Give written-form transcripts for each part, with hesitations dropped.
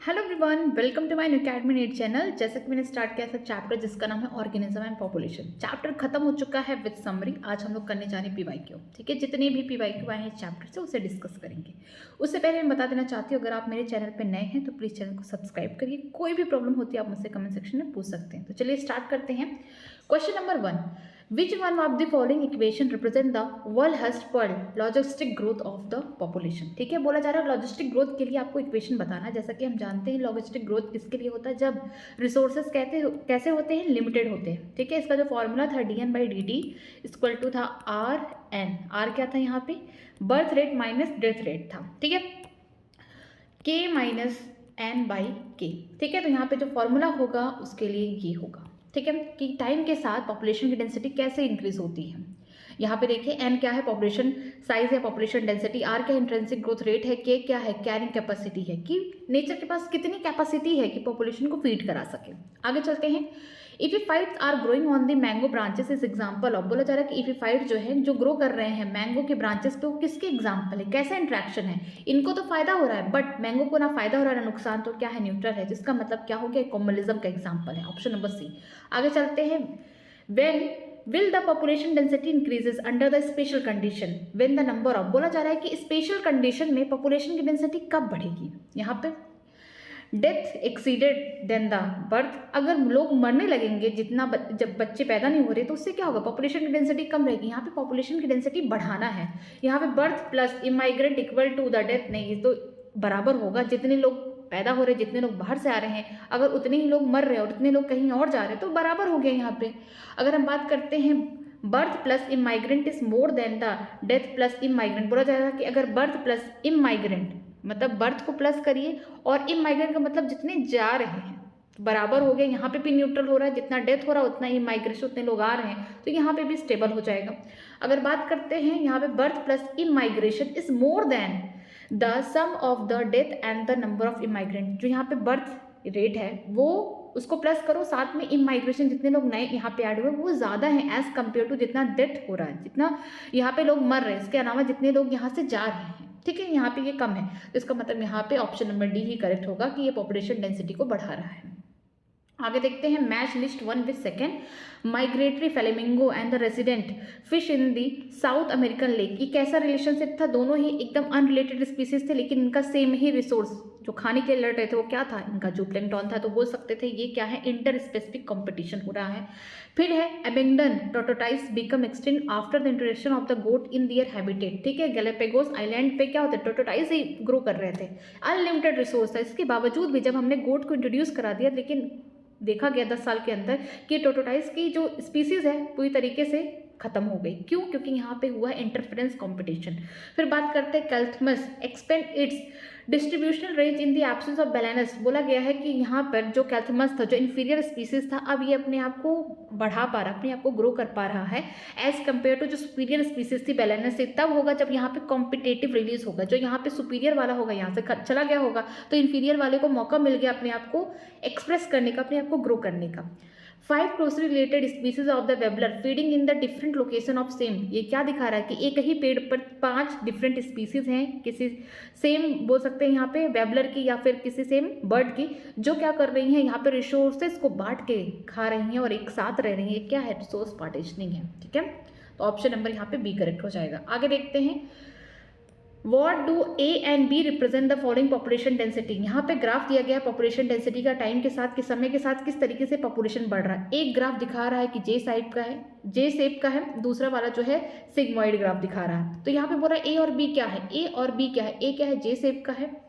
Hello everyone, welcome to my new academy NEET channel. जैसे कि मैंने स्टार्ट किया था चैप्टर जिसका नाम है ऑर्गेनिज्म एंड पॉपुलेशन। चैप्टर खत्म हो चुका है विद समरी। आज हम लोग करने जा रहे हैं पीवाईक्यू। ठीक है, जितने भी पीवाईक्यू आए हैं इस चैप्टर से उसे डिस्कस करेंगे। उससे पहले मैं बता देना चाहती हूँ, अगर आप मेरे चैनल पर नए हैं तो प्लीज़ चैनल को सब्सक्राइब करिए। कोई भी प्रॉब्लम होती है आप मुझसे कमेंट सेक्शन में पूछ सकते हैं। तो चलिए स्टार्ट करते हैं। Question number 1, Which one of the following equation represent the well-hushed per logistic growth of the population? ठीक है, बोला जा रहा है लॉजिस्टिक ग्रोथ के लिए आपको इक्वेशन बताना है। जैसा कि हम जानते हैं लॉजिस्टिक ग्रोथ किसके लिए होता है, जब रिसोर्सेज कैसे होते हैं, लिमिटेड होते हैं। ठीक है, इसका जो फॉर्मूला था dN/dt इक्वल टू था RN। R क्या था यहाँ पे, birth rate minus death rate था। ठीक है, K माइनस N/K। ठीक है, तो यहाँ पे जो फॉर्मूला होगा उसके लिए ये होगा। ठीक है, कि टाइम के साथ पॉपुलेशन की डेंसिटी कैसे इंक्रीज होती है। यहाँ पे देखिए एन क्या है, पॉपुलेशन साइज है, पॉपुलेशन डेंसिटी, आर क्या इंट्रिंसिक ग्रोथ रेट है, के क्या है, कैरिंग कैपेसिटी है, कि नेचर के पास कितनी कैपेसिटी है कि पॉपुलेशन को फीड करा सके। आगे चलते हैं। Epiphytes are growing on the mango branches is example of. बोला जा रहा है कि इफिफाइट जो है जो ग्रो कर रहे हैं मैंगो के ब्रांचेस पे, वो किसके एग्जाम्पल है, कैसा इंट्रैक्शन है। इनको तो फायदा हो रहा है बट मैंगो को ना फायदा हो रहा है ना नुकसान, तो क्या है, न्यूट्रल है, जिसका मतलब क्या हो गया, कॉम्युनिज्म का एग्जाम्पल है। Option number C. आगे चलते हैं। When will the population density increases under the special condition when the number of। बोला जा रहा है कि स्पेशल कंडीशन में पॉपुलेशन की डेंसिटी कब बढ़ेगी। यहाँ पे death exceeded then the birth, अगर लोग मरने लगेंगे जितना जब बच्चे पैदा नहीं हो रहे तो उससे क्या होगा, पॉपुलेशन की डेंसिटी कम रहेगी। यहाँ पे पॉपुलेशन की डेंसिटी बढ़ाना है। यहाँ पे birth plus immigrant equal to the death नहीं, ये तो बराबर होगा। जितने लोग पैदा हो रहे हैं, जितने लोग बाहर से आ रहे हैं, अगर उतने ही लोग मर रहे हैं और उतने लोग कहीं और जा रहे हैं तो बराबर हो गया। यहाँ पे अगर हम बात करते हैं birth plus immigrant is more than the death plus immigrant, बोला जा रहा है कि अगर बर्थ प्लस इमाइग्रेंट मतलब बर्थ को प्लस करिए और इमाइग्रेंट का मतलब जितने जा रहे हैं बराबर हो गया। यहाँ पे भी न्यूट्रल हो रहा है, जितना डेथ हो रहा है उतना ही माइग्रेशन, उतने लोग आ रहे हैं तो यहाँ पे भी स्टेबल हो जाएगा। अगर बात करते हैं यहाँ पे birth plus immigration is more than the sum of the death and the number of immigrant, जो यहाँ पे बर्थ रेट है वो उसको प्लस करो, साथ में इमाइग्रेशन जितने लोग नए यहाँ पे ऐड हुए वो ज़्यादा है एज कम्पेयर टू जितना डेथ हो रहा है, जितना यहाँ पे लोग मर रहे हैं, इसके अलावा जितने लोग यहाँ से जा रहे हैं। ठीक है, यहाँ पे ये कम है, तो इसका मतलब यहाँ पे ऑप्शन नंबर डी ही करेक्ट होगा कि ये पॉपुलेशन डेंसिटी को बढ़ा रहा है। आगे देखते हैं। Match list 1 with second. Migratory flamingo and the resident fish in the south American lake, ये कैसा रिलेशनशिप था, दोनों ही एकदम अनरिलेटेड स्पीसीज थे लेकिन इनका सेम ही रिसोर्स जो खाने के लिए लड़ रहे थे वो क्या था, इनका जूप्लैंक्टन था। तो बोल सकते थे ये क्या है, इंटर स्पेसिफिक कॉम्पिटिशन हो रहा है। फिर है Abingdon tortoise become extinct after the introduction of the goat in their habitat. ठीक है, गैलापागोस आइलैंड पे क्या होता है, टोटोटाइस ही ग्रो कर रहे थे, अनलिमिटेड रिसोर्स था। इसके बावजूद भी जब हमने गोट को इंट्रोड्यूस करा दिया, लेकिन देखा गया 10 साल के अंदर कि टोटोटाइस की जो स्पीसीज है पूरी तरीके से खत्म हो गई। क्यों, क्योंकि यहाँ पे हुआ इंटरफेरेंस कंपटीशन। फिर बात करते हैं calthamus expand its distributional range in the absence of balance. बोला गया है कि यहाँ पर जो कैल्थमस था, जो इन्फीरियर स्पीसीज था, अब ये अपने आप को बढ़ा पा रहा, अपने आप को ग्रो कर पा रहा है एज कम्पेयर टू जो सुपीरियर स्पीसीज थी बैलेंस से। तब होगा जब यहाँ पे कॉम्पिटेटिव रिलीज होगा, जो यहाँ पे सुपीरियर वाला होगा यहाँ से चला गया होगा तो इन्फीरियर वाले को मौका मिल गया अपने आप को एक्सप्रेस करने का, अपने आप को ग्रो करने का। 5 closely related species of the warbler feeding in the different location of same, ये क्या दिखा रहा है कि एक ही पेड़ पर 5 डिफरेंट स्पीसीज हैं, किसी सेम बोल सकते हैं यहाँ पे वेबलर की या फिर किसी सेम बर्ड की, जो क्या कर रही हैं यहाँ पे रिसोर्सेज को बांट के खा रही हैं और एक साथ रह रही हैं। क्या है, रिसोर्स पार्टीशनिंग है। ठीक है, तो ऑप्शन नंबर यहाँ पे बी करेक्ट हो जाएगा। आगे देखते हैं। What do A and B represent the following population density। यहाँ पे ग्राफ दिया गया है पॉपुलेशन डेंसिटी का, टाइम के साथ, किस समय के साथ किस तरीके से पॉपुलेशन बढ़ रहा है। एक ग्राफ दिखा रहा है कि जे शेप का है, जे शेप का है, दूसरा वाला जो है सिग्मॉइड ग्राफ दिखा रहा है। तो यहाँ पे बोल रहा है ए और बी क्या है, ए और बी क्या है, ए क्या है, जे शेप का है,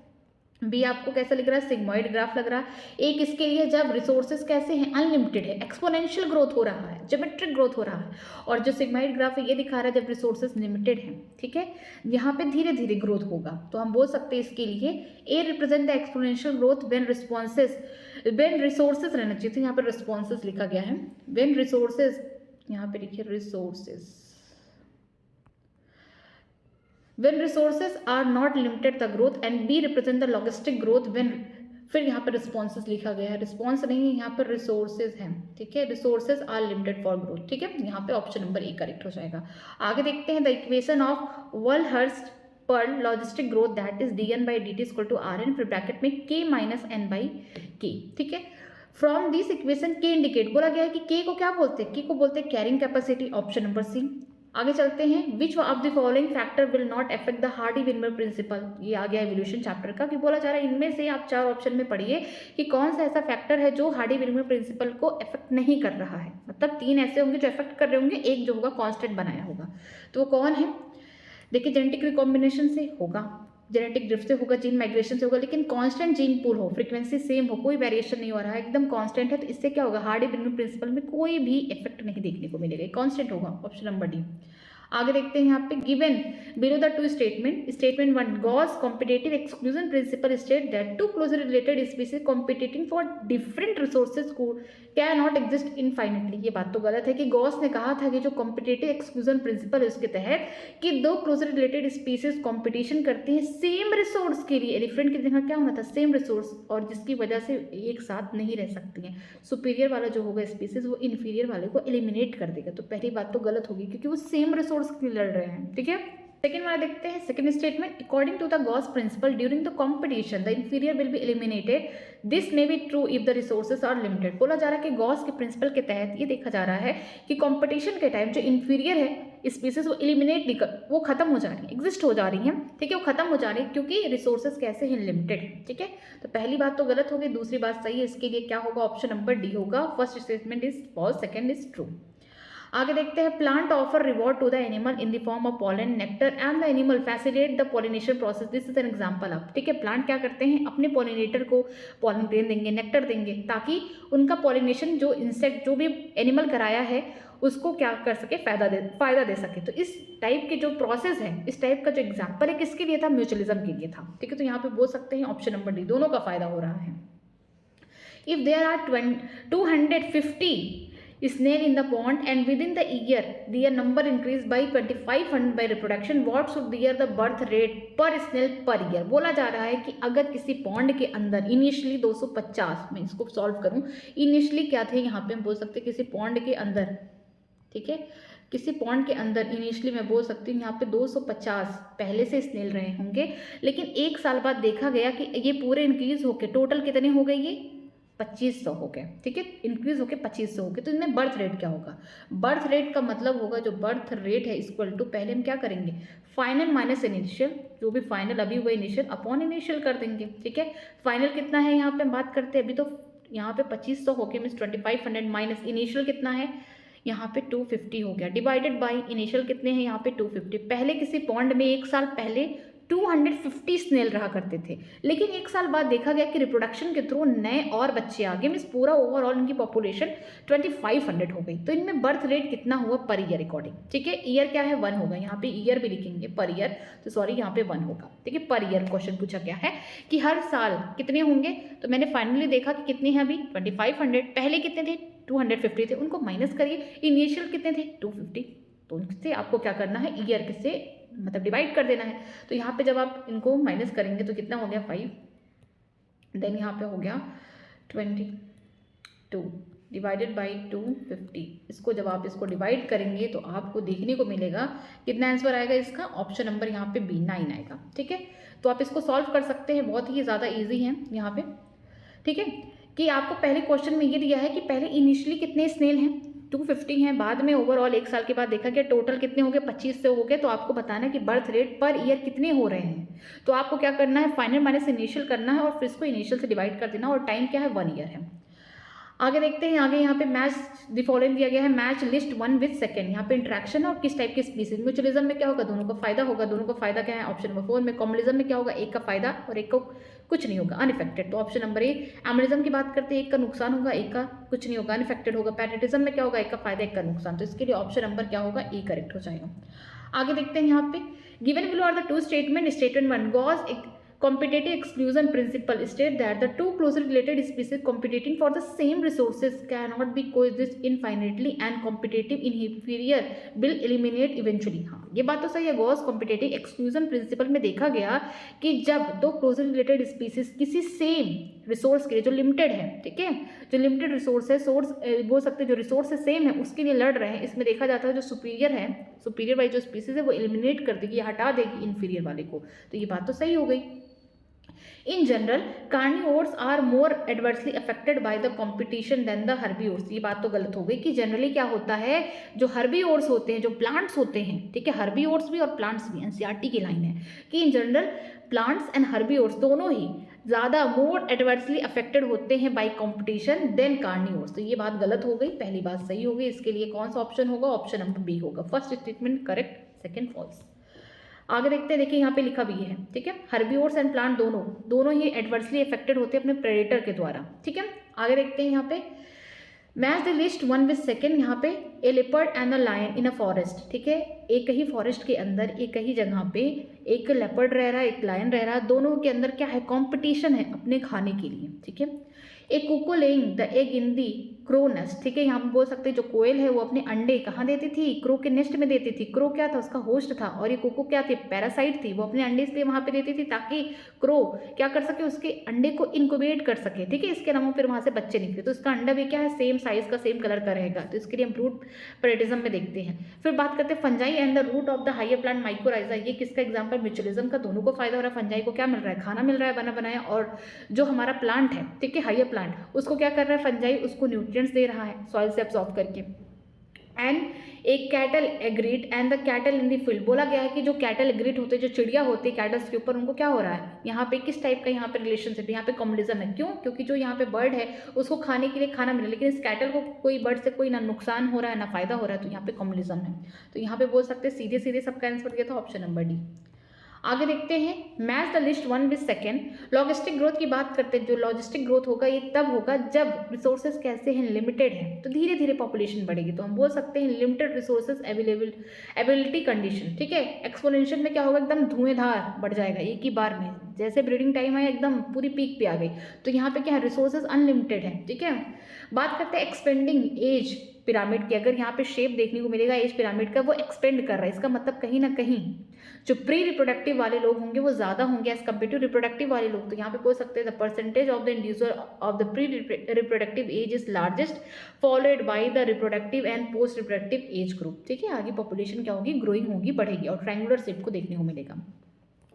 बी आपको कैसा लग रहा है, सिग्मॉइड ग्राफ लग रहा है। एक इसके लिए जब रिसोर्सेज कैसे हैं, अनलिमिटेड है, एक्सपोनेंशियल ग्रोथ हो रहा है, ज्योमेट्रिक ग्रोथ हो रहा है। और जो सिग्मॉइड ग्राफ है ये दिखा रहा है जब रिसोर्सेज लिमिटेड हैं। ठीक है, यहाँ पे धीरे धीरे ग्रोथ होगा, तो हम बोल सकते हैं इसके लिए A represent the exponential growth when resources रहना चाहिए, तो यहाँ पर रिस्पॉन्सेज लिखा गया है। व्हेन रिसोर्सेज, यहाँ पे लिखिए resources, when resources are not limited the growth, and B represent the logistic growth when, फिर यहाँ पर रिस्पॉन्सेज लिखा गया है, रिस्पॉन्स नहीं है यहाँ पर रिसोर्सेज हैं। ठीक है, resources are limited for growth. ठीक है, यहाँ पे ऑप्शन नंबर ए करेक्ट हो जाएगा। आगे देखते हैं the equation of Verhulst Pearl logistic growth that is dN/dt equal to Rn, फिर ब्रैकेट में k माइनस n/k, ठीक है। फ्रॉम दिस इक्वेशन के इंडिकेट, बोला गया है कि के को क्या बोलते हैं, के को बोलते हैं carrying capacity, option number C. आगे चलते हैं, which of the following factor will not affect the Hardy Weinberg principle, ये आ गया एवोल्यूशन चैप्टर का, कि बोला जा रहा है इनमें से आप चार ऑप्शन में पढ़िए कि कौन सा ऐसा फैक्टर है जो हार्डी-विनमर प्रिंसिपल को अफेक्ट नहीं कर रहा है। मतलब तीन ऐसे होंगे जो अफेक्ट कर रहे होंगे, एक जो होगा कांस्टेंट बनाया होगा, तो वो कौन है। देखिए जेनेटिक रिकॉम्बिनेशन से होगा, जेनेटिक ड्रिफ्ट से होगा, जीन माइग्रेशन से होगा, लेकिन कांस्टेंट जीन पूल हो, फ्रीक्वेंसी सेम हो, कोई वेरिएशन नहीं हो रहा है, एकदम कांस्टेंट है, तो इससे क्या होगा, हार्डी-विनमर प्रिंसिपल में कोई भी इफेक्ट नहीं देखने को मिलेगा, कांस्टेंट होगा, ऑप्शन नंबर डी। आगे देखते हैं यहाँ पे, given below the two statement, statement 1 Gause competitive exclusion principle state that two closely related species competing for different resources को कैन नॉट एग्जिस्ट इनफाइनेटली, ये बात तो गलत है कि गॉस ने कहा था कि जो कॉम्पिटेटिव एक्सक्लूजन प्रिंसिपल है उसके तहत कि दो क्लोजली रिलेटेड स्पीसीज कॉम्पिटिशन करती हैं सेम रिसोर्स के लिए, एलिफेंट की जगह क्या होना था, सेम रिसोर्स, और जिसकी वजह से एक साथ नहीं रह सकती हैं, सुपीरियर वाला जो होगा स्पीसीज वो इन्फीरियर वाले को एलिमिनेट कर देगा, तो पहली बात तो गलत होगी क्योंकि वो सेम रिसोर्स के लिए लड़ रहे हैं, ठीक है। सेकेंड वाला देखते हैं, second statement, according to the Gause principle during the competition the inferior will be eliminated, this may be true if the resources are limited, बोला जा रहा है कि गॉस के प्रिंसिपल के तहत ये देखा जा रहा है कि कंपटीशन के टाइम जो इंफीरियर है स्पीसीज वो एलिमिनेट, वो खत्म हो जा रही है, एग्जिस्ट हो जा रही है, ठीक है, वो खत्म हो जा रही है क्योंकि रिसोर्सेज कैसे हैं, लिमिटेड, ठीक है। तो पहली बात तो गलत होगी, दूसरी बात सही है, इसके लिए क्या होगा, ऑप्शन नंबर डी होगा, first statement is false, second is true. आगे देखते हैं, plant offer reward to the animal in the form of pollen nectar and the animal facilitate the pollination process, this is an example of, ठीक है, plant क्या करते हैं, अपने pollinator को पॉलन ग्रेन देंगे, नेक्टर देंगे, ताकि उनका पॉलिनेशन जो इंसेक्ट जो भी एनिमल कराया है उसको क्या कर सके, फायदा दे सके। तो इस टाइप के जो प्रोसेस है, इस टाइप का जो एग्जाम्पल है किसके लिए था, म्यूचुअलिज्म के लिए था, ठीक है। तो यहाँ पे बोल सकते हैं ऑप्शन नंबर डी, दोनों का फायदा हो रहा है। If there are 250 snail in the pond and within the year their number increased by 2500 by reproduction, what should be the birth rate per snail per year, बोला जा रहा है कि अगर किसी पॉन्ड के अंदर इनिशियली 250, मैं इसको सॉल्व करूं, इनिशियली क्या थे, यहाँ पे हम बोल सकते हैं किसी पॉन्ड के अंदर, ठीक है, किसी पॉन्ड के अंदर इनिशियली मैं बोल सकती हूँ यहाँ पे 250 पहले से स्नेल रहे होंगे, लेकिन एक साल बाद देखा गया कि ये पूरे इंक्रीज होके टोटल कितने हो गए, ये 2500 हो गए, ठीक है, इंक्रीज होके 2500 हो गए। तो इनमें बर्थ रेट क्या होगा, बर्थ रेट का मतलब होगा जो बर्थ रेट है इक्वल टू, पहले हम क्या करेंगे, फाइनल माइनस इनिशियल, जो भी फाइनल अभी हुआ इनिशियल अपॉन इनिशियल कर देंगे, ठीक है। फाइनल कितना है यहाँ पे हम बात करते हैं, अभी तो यहाँ पे 2500 हो गए, मीन्स 2500 माइनस इनिशियल कितना है, यहाँ पे 250 हो गया, डिवाइडेड बाई इनिशियल कितने हैं, यहाँ पे 250। पहले किसी पॉन्ड में एक साल पहले 250 स्नेल रहा करते थे, लेकिन एक साल बाद देखा गया कि रिप्रोडक्शन के थ्रू नए और बच्चे आ गए, मीन्स पूरा ओवरऑल इनकी पॉपुलेशन 2500 हो गई। तो इनमें बर्थ रेट कितना हुआ पर ईयर अकॉर्डिंग, ठीक है, ईयर क्या है 1 होगा, यहाँ पे ईयर भी लिखेंगे पर ईयर, तो सॉरी यहाँ पे 1 होगा, ठीक है। पर ईयर क्वेश्चन पूछा गया है कि हर साल कितने होंगे, तो मैंने फाइनली देखा कि कितने हैं अभी 2500, पहले कितने थे 250 थे, उनको माइनस करिए, इनिशियल कितने थे 250, तो उनसे आपको क्या करना है, ईयर किससे मतलब डिवाइड कर देना है। तो यहाँ पे जब आप इनको माइनस करेंगे तो कितना हो गया 5, देन यहाँ पे हो गया 22 डिवाइडेड बाई 250, इसको जब आप इसको डिवाइड करेंगे तो आपको देखने को मिलेगा कितना आंसर आएगा इसका, ऑप्शन नंबर यहाँ पे B 9 आएगा, ठीक है। तो आप इसको सॉल्व कर सकते हैं, बहुत ही ज़्यादा ईजी है यहाँ पे, ठीक है, कि आपको पहले क्वेश्चन में ये दिया है कि पहले इनिशियली कितने स्नेल हैं 250 हैं, बाद में ओवरऑल एक साल के बाद देखा गया टोटल कितने हो गए 2500 हो गए, तो आपको बताना है कि बर्थ रेट पर ईयर कितने हो रहे हैं। तो आपको क्या करना है, फाइनल माइनस इनिशियल करना है और फिर इसको इनिशियल से डिवाइड कर देना, और टाइम क्या है 1 ईयर है। आगे देखते हैं, आगे यहाँ पे मैच द फॉलोइंग दिया गया है, मैच लिस्ट 1 विद सेकंड, यहाँ पे इंट्रैक्शन और किस टाइप की स्पीसीज, म्यूचुअलिज्म में क्या होगा, दोनों का फायदा होगा, दोनों का फायदा क्या है ऑप्शन नंबर 4 में, कॉम्युनिज्म में क्या होगा, एक का फायदा और एक को कुछ नहीं होगा, अनइफेक्टेड, तो ऑप्शन नंबर ए। एमोनिज्म की बात करते हैं, एक का नुकसान होगा एक का कुछ नहीं होगा, अनइफेक्टेड होगा। पैट्रियटिज्म में क्या होगा, एक का फायदा एक का नुकसान, तो इसके लिए ऑप्शन नंबर क्या होगा, ए करेक्ट हो जाएगा। आगे देखते हैं यहाँ पे, given below are the two statement, statement 1 competitive exclusion principle state that the two closely related species competing for the same resources cannot be coexist infinitely and competitive inferior will eliminate eventually। हाँ, ये बात तो सही है। Gauss competitive exclusion principal में देखा गया कि जब दो क्लोजली रिलेटेड स्पीसीज किसी सेम रिसोर्स के लिए जो लिमिटेड है, ठीक है, जो लिमिटेड रिसोर्स है, सोर्स बोल सकते हैं, जो रिसोर्स है सेम है उसके लिए लड़ रहे हैं, इसमें देखा जाता है जो सुपीरियर है, सुपीरियर वाली जो स्पीसीज है वो एलिमिनेट कर देगी, हटा देगी इन्फीरियर वाले को। तो ये बात तो सही हो गई। In general, carnivores are more adversely affected by the competition than the herbivores। ये बात तो गलत हो गई कि जनरली क्या होता है, जो herbivores होते हैं, जो plants होते हैं, ठीक है, herbivores भी और plants भी, NCERT की लाइन है कि in general plants and herbivores दोनों ही ज़्यादा more adversely affected होते हैं by competition than carnivores। तो ये बात गलत हो गई, पहली बात सही हो गई। इसके लिए कौन सा ऑप्शन होगा? ऑप्शन नंबर बी होगा। First statement correct, second false. आगे देखते हैं, देखिए यहाँ पे लिखा भी है, ठीक है, हर्बिवोर्स एंड प्लांट दोनों ही एडवर्सली अफेक्टेड होते हैं अपने प्रेडेटर के द्वारा, ठीक है। आगे देखते हैं यहाँ पे match the list one with second. यहाँ पे a leopard and a lion in a forest, ठीक है, एक ही फॉरेस्ट के अंदर एक ही जगह पे एक लेपर्ड रह रहा है, एक लायन रह रहा है, दोनों के अंदर क्या है, कॉम्पिटिशन है अपने खाने के लिए, ठीक है। एक cuckoo laying the egg in the crow nest, ठीक है, यहाँ पे बोल सकते हैं जो कोयल है वो अपने अंडे कहाँ देती थी? क्रो के नेस्ट में देती थी। क्रो क्या था? उसका होस्ट था, और ये कुको क्या थी? पैरासाइट थी। वो अपने अंडे इसलिए वहाँ पे देती थी ताकि क्रो क्या कर सके, उसके अंडे को इनक्यूबेट कर सके, ठीक है, इसके अलावा फिर वहाँ से बच्चे निकले, तो उसका अंडा भी क्या है, सेम साइज का, सेम कलर का रहेगा। तो इसके लिए हम रूट प्रेडेटिज्म में देखते हैं। फिर बात करते हैं fungi and the root of the higher plant mycorrhiza. ये किसका एग्जाम्पल? म्यूचुअलिज्म का। दोनों को फायदा हो रहा है। फंजाई को क्या मिल रहा है? खाना मिल रहा है बना बनाया, और जो हमारा प्लांट है, ठीक है, हायर प्लांट, उसको क्या कर रहा है फंजाई? उसको न्यूट्रिएंट्स दे रहा है सॉइल से एब्जॉर्ब करके। एंड एक cattle agreed and the cattle in the field. बोला गया है कि जो कैटल एग्रीड होते हैं, जो चिड़िया होती है कैटल्स के ऊपर, उनको क्या हो रहा है, यहाँ पे किस टाइप का यहाँ पे रिलेशनशिप, यहाँ पे कम्युनिज्म है। क्यों? क्योंकि जो यहाँ पे बर्ड है उसको खाने के लिए खाना मिला, लेकिन इस कैटल को कोई बर्ड से कोई ना नुकसान हो रहा है ना फायदा हो रहा है, तो यहाँ पे कम्युनिज्म है। तो यहाँ पे बोल सकते हैं सीधे सीधे सबका आंसर दिया था ऑप्शन नंबर डी। आगे देखते हैं match the list one with second. Logistic growth की बात करते हैं। जो लॉजिस्टिक ग्रोथ होगा ये तब होगा जब रिसोर्सेज कैसे हैं, लिमिटेड है, तो धीरे धीरे पॉपुलेशन बढ़ेगी। तो हम बोल सकते हैं लिमिटेड रिसोर्सेज एबिलिटी कंडीशन, ठीक है। एक्सपोनेंशियल में क्या होगा, एकदम धुएंधार बढ़ जाएगा एक ही बार में, जैसे ब्रीडिंग टाइम है एकदम पूरी पीक पे आ गई। तो यहाँ पे क्या है, रिसोर्सेज अनलिमिटेड है, ठीक है। बात करते हैं एक्सपेंडिंग एज पिरामिड की। अगर यहाँ पे शेप देखने को मिलेगा एज पिरामिड का, वो एक्सपेंड कर रहा है, इसका मतलब कहीं ना कहीं जो प्री रिप्रोडक्टिव वाले लोग होंगे वो ज़्यादा होंगे एज कम्पेयर टू रिप्रोडक्टिव वाले लोग। तो यहाँ पे बोल सकते हैं the percentage of the individual of the pre reproductive age is largest followed by the reproductive and post reproductive age group, ठीक है। आगे पॉपुलेशन क्या होगी, ग्रोइंग होगी, बढ़ेगी, और ट्रायंगुलर शेप को देखने को मिलेगा।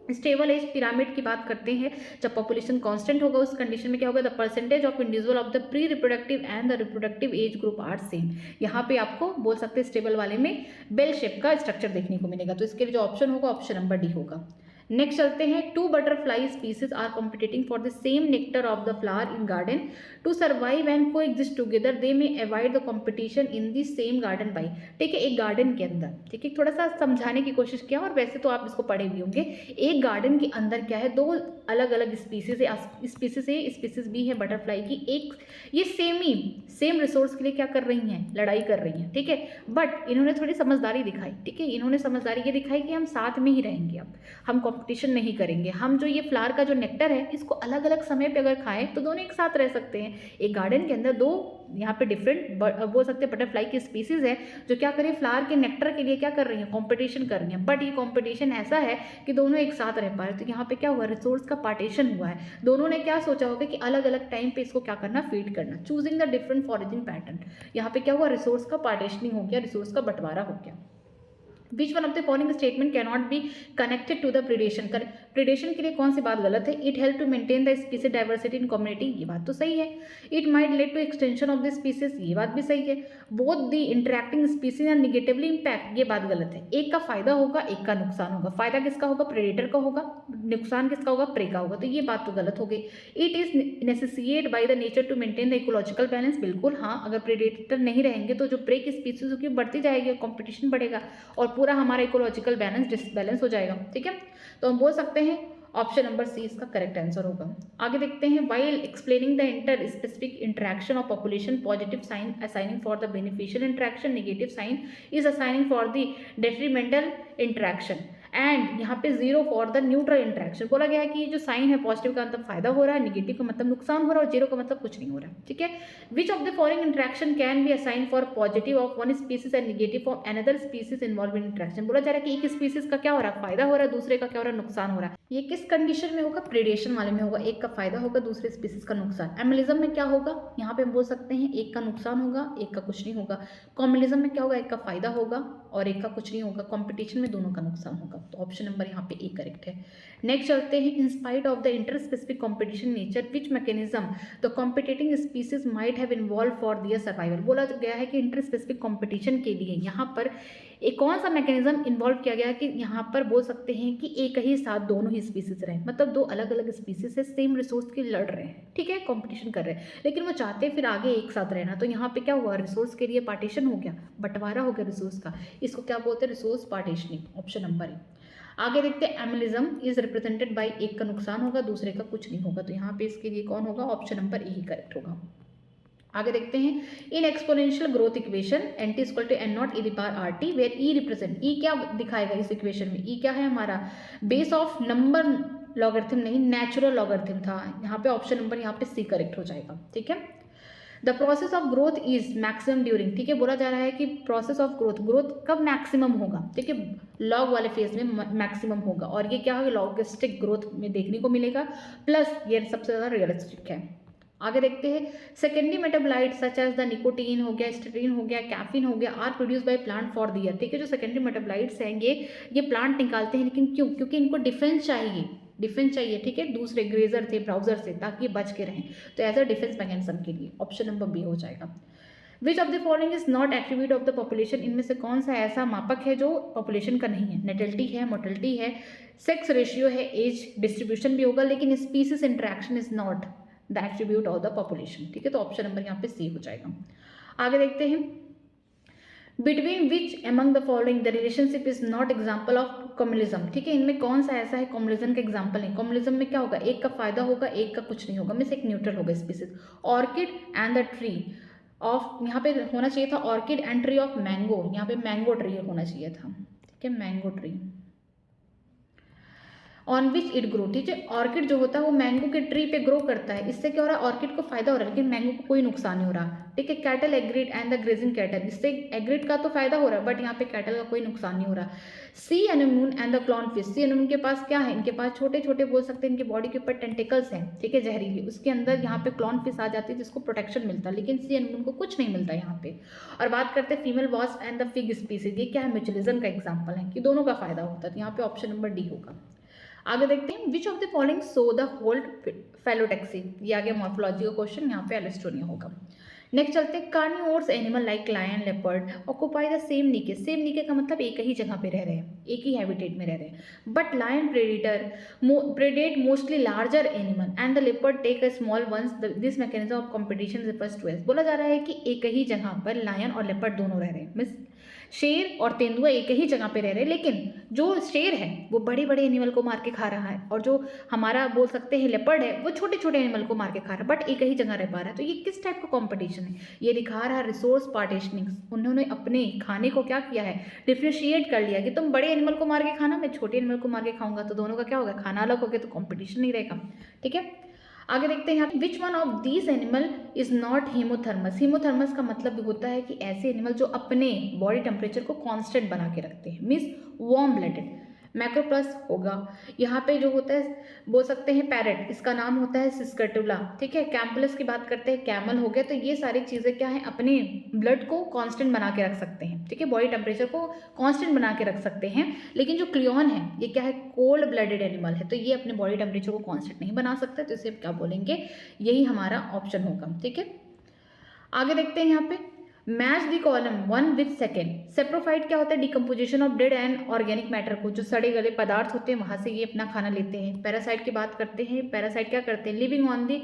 स्टेबल एज पिरामिड की बात करते हैं, जब पॉपुलेशन कांस्टेंट होगा उस कंडीशन में क्या होगा, the percentage of individual of the pre reproductive and the reproductive age group are same. यहाँ पे आपको बोल सकते हैं स्टेबल वाले में बेल शेप का स्ट्रक्चर देखने को मिलेगा। तो इसके लिए जो ऑप्शन होगा ऑप्शन नंबर डी होगा। नेक्स्ट चलते हैं, two butterfly species are competing for the same nectar of the flower in garden to survive and coexist together they may avoid the competition in the same garden by, ठीक है, एक garden के अंदर, ठीक है, थोड़ा सा समझाने की कोशिश किया, और वैसे तो आप इसको पढ़े भी होंगे। एक गार्डन के अंदर क्या है, दो अलग अलग स्पीसीज है, स्पीसीज ए स्पीसीज बी है बटरफ्लाई की, एक ये सेम रिसोर्स के लिए क्या कर रही हैं, लड़ाई कर रही हैं, ठीक है। बट इन्होंने थोड़ी समझदारी दिखाई, ठीक है, इन्होंने समझदारी ये दिखाई कि हम साथ में ही रहेंगे, अब हम कॉम्पिटिशन नहीं करेंगे, हम जो ये फ्लावर का जो नेक्टर है इसको अलग अलग समय पे अगर खाएं तो दोनों एक साथ रह सकते हैं। एक गार्डन के अंदर दो यहाँ पे डिफरेंट बोल सकते हैं बटरफ्लाई की स्पीसीज है जो क्या करें, फ्लावर के नेक्टर के लिए क्या कर रही हैं, कंपटीशन कर रही हैं। बट ये कंपटीशन ऐसा है कि दोनों एक साथ रह पा रहे। तो यहाँ पे क्या हुआ, रिसोर्स का पार्टीशन हुआ है। दोनों ने क्या सोचा होगा कि अलग अलग टाइम पे इसको क्या करना, फीड करना, choosing the different foraging pattern. यहाँ पे क्या हुआ, रिसोर्स का पार्टीशनिंग हो गया, रिसोर्स का बंटवारा हो गया। Which one of the following statement cannot be connected to the predation? Predation के लिए कौन सी बात गलत है? It help to maintain the species diversity in community, ये बात तो सही है। It might lead to extension of the species, ये बात भी सही है। Both the interacting species are negatively impact, ये बात गलत है। एक का फायदा होगा, एक का नुकसान होगा। फायदा किसका होगा, प्रेडेटर का होगा, नुकसान किसका होगा, प्रे का होगा। तो ये बात तो गलत हो गई। It is necessitate by the nature to maintain the ecological balance, बिल्कुल हाँ, अगर प्रेडेटर नहीं रहेंगे तो जो प्रे की स्पीसीज होगी बढ़ती जाएगी, कॉम्पिटिशन बढ़ेगा और पूरा हमारा इकोलॉजिकल बैलेंस डिसबैलेंस हो जाएगा, ठीक है। तो हम बोल सकते हैं ऑप्शन नंबर सी इसका करेक्ट आंसर होगा। आगे देखते हैं, while explaining the interspecific interaction of population, positive sign assigning for the beneficial interaction, negative sign is assigning for the detrimental interaction. And यहाँ पे 0 फॉर द न्यूट्रल इंटरेक्शन। बोला गया है कि ये जो साइन है पॉजिटिव का मतलब फायदा हो रहा है, निगेटिव का मतलब नुकसान हो रहा है, और 0 का मतलब कुछ नहीं हो रहा है। ठीक है, विच of the following interaction can be assign for positive of one species and negative for another species involve in interaction. बोला जा रहा है कि एक स्पीसीज का क्या हो रहा है, फायदा हो रहा है, दूसरे का क्या हो रहा है, नुकसान हो रहा है। ये किस कंडीशन में होगा, प्रेडेशन वाले में होगा, एक का फायदा होगा दूसरे स्पीसीज का नुकसान। एमिलिज्म में क्या होगा, यहाँ पे हम बोल सकते हैं एक का नुकसान होगा, एक का कुछ नहीं होगा। कॉम्युनिज्म में क्या होगा, एक का फायदा होगा और एक का कुछ नहीं होगा। कॉम्पिटिशन में दोनों का नुकसान होगा। तो ऑप्शन नंबर यहाँ पे ए करेक्ट है। नेक्स्ट चलते हैं, in spite of the interspecific competition nature which mechanism the competing species might have involve for their survival. बोला गया है कि इंटर स्पेसिफिक कॉम्पिटिशन के लिए यहाँ पर एक कौन सा मैकेनिज्म इन्वॉल्व किया गया है कि यहाँ पर बोल सकते हैं कि एक ही साथ दोनों ही स्पीसीज रहे, मतलब दो अलग अलग स्पीसीज से सेम रिसोर्स के लड़ रहे हैं, ठीक है, कंपटीशन कर रहे हैं, लेकिन वो चाहते हैं फिर आगे एक साथ रहना। तो यहाँ पे क्या हुआ, रिसोर्स के लिए पार्टीशन हो गया, बंटवारा हो गया रिसोर्स का, इसको क्या बोलते हैं, रिसोर्स पार्टीशनिंग। ऑप्शन नंबर ए। आगे देखते हैं, एमिलिज्म इज रिप्रेजेंटेड बाय एक का नुकसान होगा, दूसरे का कुछ नहीं होगा। तो यहाँ पे इसके लिए कौन होगा, ऑप्शन नंबर ए ही करेक्ट होगा। आगे देखते हैं, in exponential growth equation N T equal to N naught e the power r t where e represent, e क्या दिखाएगा इस इक्वेशन में, ई क्या है हमारा बेस ऑफ नंबर लॉगरिथम नहीं, नेचुरल लॉगरिथम था। यहाँ पे ऑप्शन नंबर यहाँ पे सी करेक्ट हो जाएगा। ठीक है, the process of growth is maximum during, ठीक है, बोला जा रहा है कि प्रोसेस ऑफ ग्रोथ कब मैक्सिमम होगा, ठीक है, लॉग वाले फेज में मैक्सिमम होगा, और ये क्या है, लॉगिस्टिक ग्रोथ में देखने को मिलेगा, प्लस ये सबसे ज़्यादा रियलिस्टिक है। आगे देखते हैं, secondary metabolite such as the nicotine हो गया, स्टेरिन हो गया, कैफीन हो गया, are produce by plant for the year. ठीक है, जो सेकेंडरी मेटाबोलाइट्स हैं ये प्लांट निकालते हैं, लेकिन क्यों, क्योंकि इनको डिफेंस चाहिए, ठीक है, दूसरे ग्रेजर से, ब्राउजर से, ताकि ये बच के रहें, तो एज अ डिफेंस मैकेनिज्म के लिए ऑप्शन नंबर बी हो जाएगा। विच of the following is not attribute of the population, इनमें से कौन सा ऐसा मापक है जो पॉपुलेशन का नहीं है, नेटलिटी है, मोर्टेलिटी है, सेक्स रेशियो है, एज डिस्ट्रीब्यूशन भी होगा, लेकिन species interaction is not the attribute of the population. ठीक है, तो ऑप्शन नंबर यहाँ पे सी हो जाएगा। आगे देखते हैं, between which among the following the relationship is not example of communism. ठीक है, इनमें कौन सा ऐसा है कम्युनिज्म का एग्जाम्पल है। कम्युनिज्म में क्या होगा, एक का फायदा होगा, एक का कुछ नहीं होगा, मीन्स एक न्यूट्रल होगा species. Orchid and the tree of, यहाँ पे होना चाहिए था orchid and tree of mango, यहाँ पे मैंगो ट्री होना चाहिए था। ठीक है, mango tree on which it grow. ठीक है, ऑर्किड जो होता है वो मैंगो के ट्री पे ग्रो करता है, इससे क्या हो रहा है, ऑर्किड को फायदा हो रहा है, लेकिन मैंगो को कोई नुकसान नहीं हो रहा। ठीक है, cattle agreed and the grazing cattle, इससे एग्रीड का तो फायदा हो रहा है, बट यहाँ पे कैटल का कोई नुकसान नहीं हो रहा। सी एनिमून एंड द क्लॉन फिश, सी एनिमून के पास क्या है, इनके पास छोटे छोटे बोल सकते हैं, इनकी बॉडी के ऊपर टेंटिकल्स हैं, ठीक है, जहरीली, उसके अंदर यहाँ पे क्लॉन फिश आ जाती है जिसको प्रोटेक्शन मिलता है, लेकिन सी एनिमून को कुछ नहीं मिलता यहाँ पे। और बात करते हैं female wasp and the fig species, ये क्या है, म्यूचुअलिज्म का एग्जाम्पल है कि दोनों का फायदा होता है, तो यहाँ पे ऑप्शन नंबर डी होगा। आगे देखते हैं, which of the following so the hold phyllotaxy, ये आगे मॉर्फोलॉजी का क्वेश्चन, यहाँ पे एलिस्टोनिया होगा। नेक्स्ट चलते हैं, carnivores animal like lion, leopard occupy the same niche, same niche का मतलब एक ही जगह पे रह रहे हैं, एक ही हैबिटेट में रह रहे हैं, but lion predate mostly larger animal and the leopard take a small ones, this mechanism of competition refers to as. बोला जा रहा है कि एक ही जगह पर लायन और लेपर्ड दोनों रह रहे हैं, मीन्स शेर और तेंदुआ एक ही जगह पे रह रहे हैं, लेकिन जो शेर है वो बड़े बड़े एनिमल को मार के खा रहा है, और जो हमारा बोल सकते हैं लेपर्ड है वो छोटे छोटे एनिमल को मार के खा रहा है, बट एक ही जगह रह पा रहा है। तो ये किस टाइप का कंपटीशन है, ये दिखा रहा है रिसोर्स पार्टीशनिंग। उन्होंने अपने खाने को क्या किया है, डिफ्रेंशिएट कर लिया कि तुम बड़े एनिमल को मार के खाना, मैं छोटे एनिमल को मार के खाऊंगा, तो दोनों का क्या होगा, खाना अलग हो गया, तो कॉम्पिटिशन नहीं रहेगा। ठीक है, आगे देखते हैं यहाँ, which one of these animal is not homeothermous. Homeothermous का मतलब होता है कि ऐसे एनिमल जो अपने बॉडी टेम्परेचर को कांस्टेंट बना के रखते हैं, मीन्स वार्म ब्लडेड। मैक्रोप्लस होगा, यहाँ पे जो होता है बोल सकते हैं पैरेट, इसका नाम होता है सिस्कर्टुला। ठीक है, कैम्पलस की बात करते हैं, कैमल हो गया। तो ये सारी चीज़ें क्या है, अपने ब्लड को कांस्टेंट बना के रख सकते हैं, ठीक है, बॉडी टेम्परेचर को कांस्टेंट बना के रख सकते हैं। लेकिन जो क्लियन है ये क्या है, कोल्ड ब्लडेड एनिमल है, तो ये अपने बॉडी टेम्परेचर को कांस्टेंट नहीं बना सकते, तो इसे क्या बोलेंगे, यही हमारा ऑप्शन होगा। ठीक है, आगे देखते हैं यहाँ पे, match the column 1 with second. Saprophyte क्या होता है, decomposition of dead and organic matter को, जो सड़े गले पदार्थ होते हैं वहाँ से ये अपना खाना लेते हैं। पैरासाइट की बात करते हैं, पैरासाइट क्या करते हैं, living on the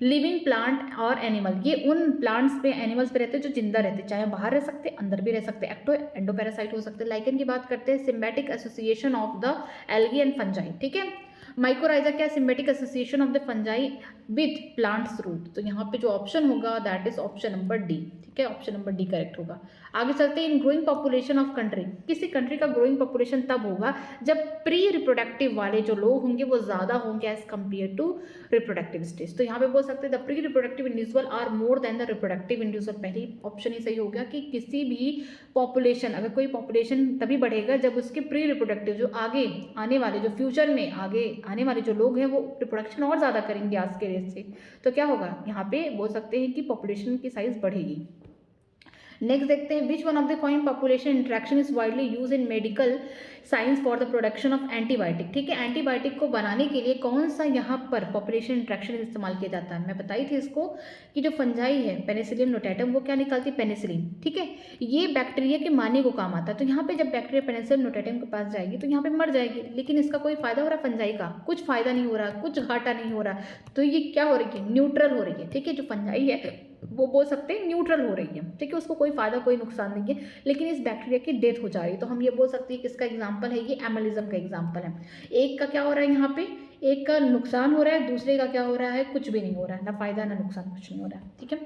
living plant और एनिमल, ये उन प्लांट्स पे एनिमल्स पे रहते हैं जो जिंदा रहते हैं, चाहे बाहर रह सकते हैं अंदर भी रह सकते हैं, एक्टो एंडोपैरासाइट हो सकते हैं। लाइकन की बात करते हैं, symbiotic association of the algae and fungi. ठीक है, माइकोराइजा क्या, symbiotic association of the fungi with plants root. तो यहाँ पे जो ऑप्शन होगा that is option number D. ठीक है, ऑप्शन नंबर डी करेक्ट होगा। आगे चलते हैं, इन ग्रोइंग पॉपुलेशन ऑफ कंट्री, किसी कंट्री का ग्रोइंग पॉपुलेशन तब होगा जब प्री रिप्रोडक्टिव वाले जो लोग होंगे वो ज़्यादा होंगे as compare to reproductive stage. तो यहाँ पे बोल सकते हैं the pre reproductive individual are more than the reproductive individual. पहली ऑप्शन ही सही हो गया कि किसी भी पॉपुलेशन, अगर कोई पॉपुलेशन तभी बढ़ेगा जब उसके प्री रिप्रोडक्टिव जो आगे आने वाले, जो फ्यूचर में आगे आने वाले जो लोग हैं वो रिप्रोडक्शन और ज़्यादा करेंगे आज के रेट से, तो क्या होगा, यहाँ पे बोल सकते हैं कि पॉपुलेशन की साइज बढ़ेगी। नेक्स्ट देखते हैं, which one of the following population interaction is widely use in medical science for the production of antibiotic. ठीक है, एंटीबायोटिक को बनाने के लिए कौन सा यहाँ पर पॉपुलेशन इंट्रैक्शन इस्तेमाल किया जाता है। मैं बताई थी इसको कि जो फंजाई है पेनिसिलियम नोटाटम वो क्या निकालती है, पेनिसिलिन। ठीक है, ये बैक्टीरिया के मारने को काम आता है। तो यहाँ पे जब बैक्टीरिया पेनिसिलियम नोटाटम के पास जाएगी तो यहाँ पे मर जाएगी, लेकिन इसका कोई फायदा हो रहा है, फंजाई का कुछ फायदा नहीं हो रहा, कुछ घाटा नहीं हो रहा। तो ये क्या हो रही है, न्यूट्रल हो रही है। ठीक है, जो फंजाई है वो बोल सकते हैं न्यूट्रल हो रही है। ठीक है, उसको कोई फायदा कोई नुकसान नहीं है, लेकिन इस बैक्टीरिया की डेथ हो जा रही है। तो हम ये बोल सकते हैं कि इसका एग्जाम्पल है, ये एमोलिज्म का एग्जाम्पल है। एक का क्या हो रहा है यहाँ पे, एक का नुकसान हो रहा है, दूसरे का क्या हो रहा है, कुछ भी नहीं हो रहा है, ना फायदा ना नुकसान, कुछ नहीं हो रहा है। ठीक है,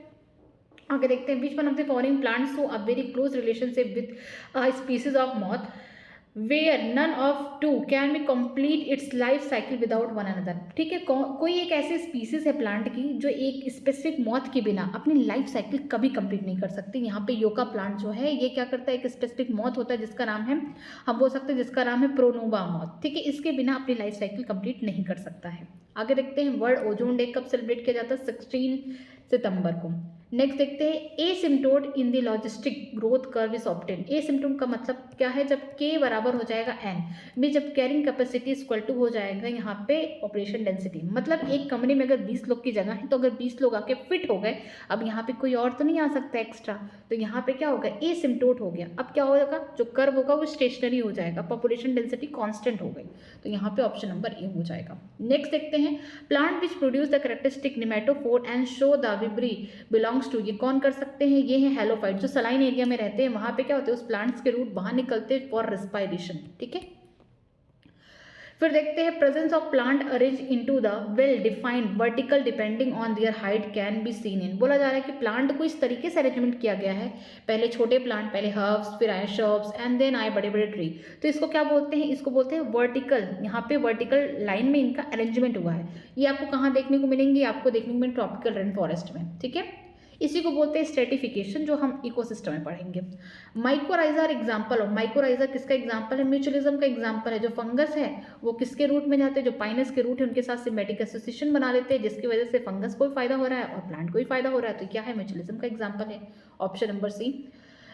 आगे देखते हैं, which one of the following plants show a very close relationship with a species of moth where none of two can be complete its life cycle without one another. ठीक है, कोई एक ऐसी स्पीसीज है प्लांट की जो एक specific moth के बिना अपनी लाइफ साइकिल कभी कंप्लीट नहीं कर सकती। यहाँ पे योका प्लांट जो है ये क्या करता है, एक स्पेसिफिक मॉथ होता है जिसका नाम है, हम बोल सकते हैं जिसका नाम है प्रोनोवा मॉथ। ठीक है, इसके बिना अपनी लाइफ साइकिल कंप्लीट नहीं कर सकता है। आगे देखते हैं, वर्ल्ड ओजोन डे कब सेलिब्रेट किया जाता है, 16 सितंबर को। नेक्स्ट देखते हैं, asymptote in the logistic growth curve is obtain. Asymptote का मतलब क्या है, जब k बराबर हो जाएगा n में, जब कैरिंग कैपेसिटी इक्वल टू हो जाएगा यहाँ पे पॉपुलेशन डेंसिटी। मतलब एक कमरे में अगर 20 लोग की जगह है तो अगर 20 लोग आके फिट हो गए, अब यहाँ पे कोई और तो नहीं आ सकता एक्स्ट्रा, तो यहाँ पे क्या होगा, एसिम्प्टोट हो गया। अब क्या होगा, जो कर्व होगा वो स्टेशनरी हो जाएगा, पॉपुलेशन डेंसिटी कॉन्स्टेंट हो गई। तो यहाँ पे ऑप्शन नंबर ए हो जाएगा। नेक्स्ट देखते हैं, plant which produce the characteristic pneumatophore and show the vivipary belongs to. ये कौन कर सकते हैं, ये है हेलोफाइट, जो सलाइन एरिया में रहते हैं वहां पे क्या होते हैं, उस प्लांट्स के रूट बाहर निकलते हैं फॉर रेस्पायरेशन। ठीक है, फिर देखते हैं, presence of plant arrange into the well defined vertical depending on their height can be seen in. बोला जा रहा है कि प्लांट को इस तरीके से अरेंजमेंट किया गया है, पहले छोटे प्लांट, पहले हर्ब्स, फिर आए श्रब्स एंड देन आए बड़े बड़े ट्री। तो इसको क्या बोलते हैं, इसको बोलते हैं वर्टिकल। यहाँ पे वर्टिकल लाइन में इनका अरेंजमेंट हुआ है। ये आपको कहाँ देखने को मिलेंगे, आपको देखने को मिलेंगे ट्रॉपिकल रेन फॉरेस्ट में। ठीक है, इसी को बोलते हैं स्ट्रेटिफिकेशन, जो हम इकोसिस्टम में पढ़ेंगे। माइकोराइजा एग्जाम्पल, और माइकोराइजा किसका एग्जाम्पल है, म्यूचुअलिज्म का एग्जाम्पल है। जो फंगस है वो किसके रूट में जाते हैं, जो पाइनस के रूट है उनके साथ सिम्बियोटिक एसोसिएशन बना लेते हैं, जिसकी वजह से फंगस को भी फायदा हो रहा है और प्लांट को भी फायदा हो रहा है। तो क्या है, म्यूचुअलिज्म का एग्जाम्पल है, option number C.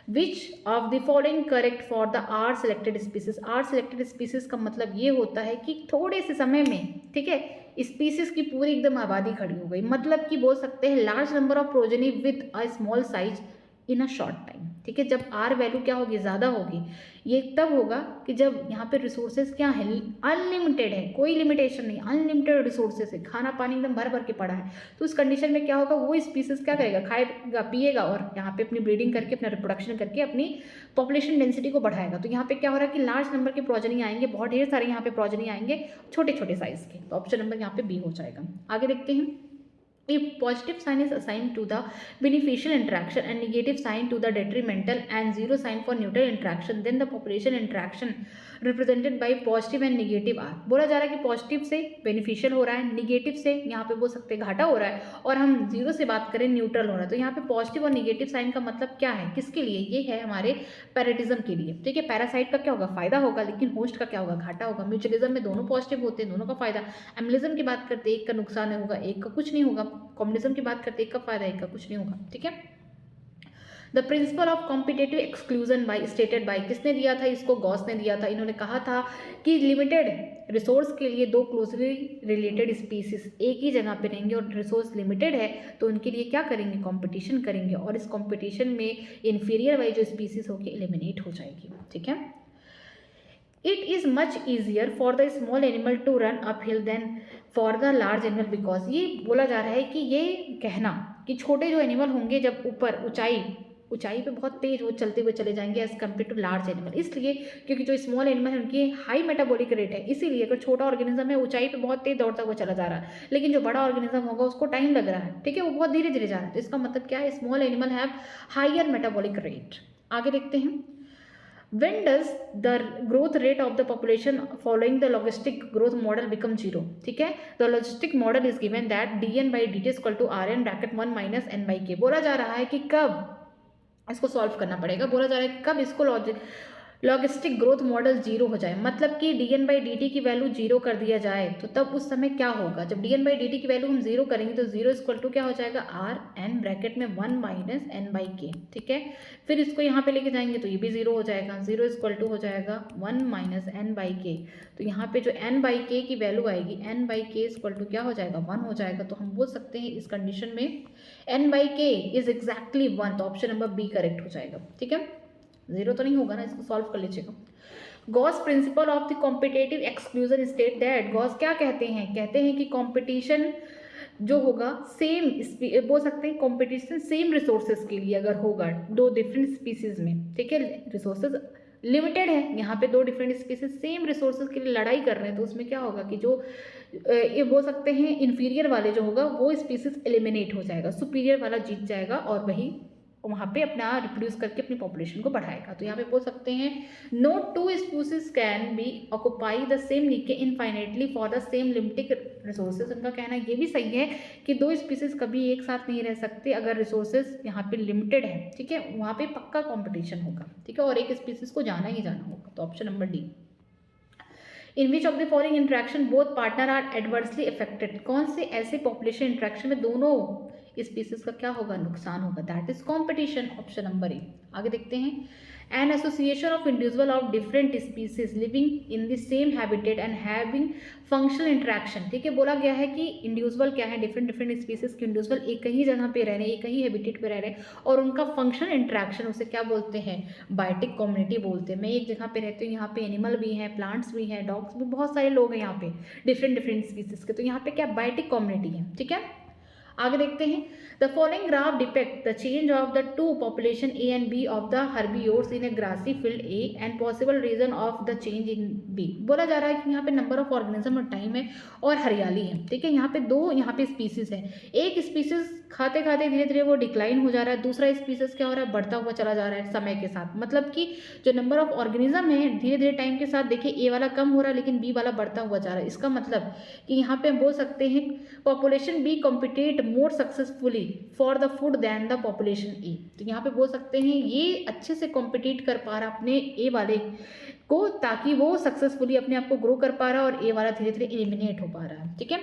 Which of the following correct for the r selected species. R selected species का मतलब ये होता है कि थोड़े से समय में, ठीक है, स्पीसीज की पूरी एकदम आबादी खड़ी हो गई। मतलब कि बोल सकते हैं large number of progeny with a small size in a short time. ठीक है, जब आर वैल्यू क्या होगी, ज़्यादा होगी। ये तब होगा कि जब यहाँ पे रिसोर्सेज क्या है, अनलिमिटेड है, कोई लिमिटेशन नहीं, अनलिमिटेड रिसोर्सेज है, खाना पानी एकदम भर भर के पड़ा है। तो उस कंडीशन में क्या होगा, वो स्पीसीज क्या करेगा, खाएगा पिएगा और यहाँ पे अपनी ब्रीडिंग करके, अपना रिप्रोडक्शन करके अपनी पॉपुलेशन डेंसिटी को बढ़ाएगा। तो यहाँ पे क्या हो रहा है कि लार्ज नंबर के प्रोजेनी आएंगे, बहुत ढेर सारे यहाँ पे प्रोजेनी आएंगे छोटे छोटे साइज के। तो ऑप्शन नंबर यहाँ पे बी हो जाएगा। आगे देखते हैं, if positive sign is assigned to the beneficial interaction and negative sign to the detrimental and zero sign for neutral interaction, then the population interaction represented by positive and negative are। बोला जा रहा है कि positive से beneficial हो रहा है, negative से यहाँ पे बोल सकते हैं घाटा हो रहा है, और हम जीरो से बात करें न्यूट्रल हो रहा है। तो यहाँ पे पॉजिटिव और निगेटिव साइन का मतलब क्या है, किसके लिए, ये है हमारे पैराटिज्म के लिए। ठीक है, पैरासाइट का क्या होगा, फायदा होगा, लेकिन होस्ट का क्या होगा, घाटा होगा। म्यूचुअलिज्म में दोनों पॉजिटिव होते हैं, दोनों का फायदा। एमिलिज्म की बात करते हैं, एक का नुकसान होगा, एक का कुछ नहीं होगा। कम्युनिज्म की बात करते हैं, एक का फायदा, एक का कुछ नहीं होगा। ठीक है, the principle of competitive exclusion by stated by, किसने दिया था इसको, गॉस ने दिया था। इन्होंने कहा था कि लिमिटेड रिसोर्स के लिए दो क्लोजली रिलेटेड स्पीसीज एक ही जगह पे रहेंगे, और रिसोर्स लिमिटेड है तो उनके लिए क्या करेंगे, कंपटीशन करेंगे, और इस कंपटीशन में इन्फीरियर वाली जो स्पीसीज होगी एलिमिनेट हो जाएगी। ठीक है, it is much easier for the small animal to run up hill than for the large animal, because ये बोला जा रहा है कि ये कहना कि छोटे जो एनिमल होंगे जब ऊपर ऊंचाई ऊंचाई पे बहुत तेज वो चलते हुए चले जाएंगे as compare to large animal, इसलिए क्योंकि जो स्मॉल एनिमल है उनकी हाई मेटाबॉलिक रेट है, इसीलिए अगर छोटा ऑर्गेनिज्म है ऊंचाई पे बहुत तेज दौड़ता हुआ चला जा रहा है, लेकिन जो बड़ा ऑर्गेनिज्म होगा उसको टाइम लग रहा है, ठीक है, वो बहुत धीरे धीरे जा रहा है। तो इसका मतलब क्या है, small animal have higher metabolic rate. आगे देखते हैं, when does the growth rate of the population following the logistic growth model become zero, ठीक है, the logistic model is given that dn by dt is equal to rn bracket 1 minus n by k। बोला जा रहा है कि कब इसको solve करना पड़ेगा, बोला जा रहा है कि कब इसको लॉजिस्टिक ग्रोथ मॉडल जीरो हो जाए, मतलब कि dn बाई dt की वैल्यू जीरो कर दिया जाए, तो तब उस समय क्या होगा, जब dn बाई dt की वैल्यू हम जीरो करेंगे तो जीरो इक्वल टू क्या हो जाएगा, आर एन ब्रैकेट में 1 माइनस एन बाई के, ठीक है। फिर इसको यहाँ पे लेके जाएंगे तो ये भी जीरो हो जाएगा, जीरो इक्वल टू हो जाएगा 1 माइनस एन बाई के। तो यहाँ पे जो एन बाई के की वैल्यू आएगी, एन बाई के इक्वल टू क्या हो जाएगा, 1 हो जाएगा। तो हम बोल सकते हैं इस कंडीशन में एन बाई के इज एग्जैक्टली 1, तो ऑप्शन नंबर बी करेक्ट हो जाएगा, ठीक है। जीरो तो नहीं होगा ना, इसको सॉल्व कर लीजिएगा। Gauss principle of the competitive exclusion state that, Gauss क्या कहते हैं कि कंपटीशन जो होगा सेम, बोल सकते हैं कंपटीशन सेम रिसोर्सेज के लिए अगर होगा दो डिफरेंट स्पीसीज में, ठीक है, रिसोर्सेज लिमिटेड है, यहाँ पे दो डिफरेंट स्पीसीज सेम रिसोर्सेज के लिए लड़ाई कर रहे हैं, तो उसमें क्या होगा कि जो ये बोल सकते हैं इन्फीरियर वाले जो होगा वो स्पीसीज एलिमिनेट हो जाएगा, सुपीरियर वाला जीत जाएगा और वही वहाँ पे अपना रिप्रोड्यूस करके अपनी पॉपुलेशन को बढ़ाएगा। तो यहाँ पे बोल सकते हैं no two species can be occupy the same niche infinitely for the same limited resources. उनका कहना ये भी सही है कि दो स्पीसीज कभी एक साथ नहीं रह सकते अगर रिसोर्सेज यहाँ पे लिमिटेड है, ठीक है, वहाँ पे पक्का कॉम्पिटिशन होगा, ठीक है, और एक स्पीसीज को जाना ही जाना होगा। तो option number D. In which of the following interaction both partner are adversely affected, कौन से ऐसे पॉपुलेशन इंट्रैक्शन में दोनों स्पीसीज का क्या होगा, नुकसान होगा, that is competition, option number ए। आगे देखते हैं, an association of individual of different species living in the same habitat and having functional interaction, ठीक है, बोला गया है कि इंडिविजुअल क्या है, डिफरेंट स्पीसीज के इंडिविजुअल एक ही जगह पे रह रहे हैं, एक ही हैबिटेट पे रह रहे हैं और उनका फंक्शनल इंट्रैक्शन उसे क्या बोलते हैं, बायोटिक कम्युनिटी बोलते हैं। मैं एक जगह पे रहती हूँ, यहाँ पे एनिमल भी हैं, प्लांट्स भी हैं, डॉग्स भी, बहुत सारे लोग हैं यहाँ पे डिफरेंट स्पीसीज के, तो यहाँ पे क्या बायोटिक कम्युनिटी है, ठीक है। आगे देखते हैं, the following graph depict the change of the two population A and B of the herbivores in a grassy field A and possible reason of the change in B. बोला जा रहा है कि यहाँ पे नंबर ऑफ ऑर्गेनिज्म और time है और हरियाली है, ठीक है, यहाँ पे दो यहाँ पे स्पीसीज है, एक स्पीसीज खाते खाते धीरे धीरे वो डिक्लाइन हो जा रहा है, दूसरा स्पीसीज क्या हो रहा है, बढ़ता हुआ चला जा रहा है समय के साथ, मतलब कि जो नंबर ऑफ ऑर्गेनिज्म है धीरे धीरे टाइम के साथ देखिए ए वाला कम हो रहा है लेकिन बी वाला बढ़ता हुआ जा रहा है। इसका मतलब कि यहाँ पे हम बोल सकते हैं population B compete more successfully for the food than the population A. तो यहाँ पे बोल सकते हैं ये अच्छे से कॉम्पिटिट कर पा रहा अपने ए वाले को, ताकि वो सक्सेसफुली अपने आप को ग्रो कर पा रहा और ए वाला धीरे धीरे एलिमिनेट हो पा रहा है, ठीक है।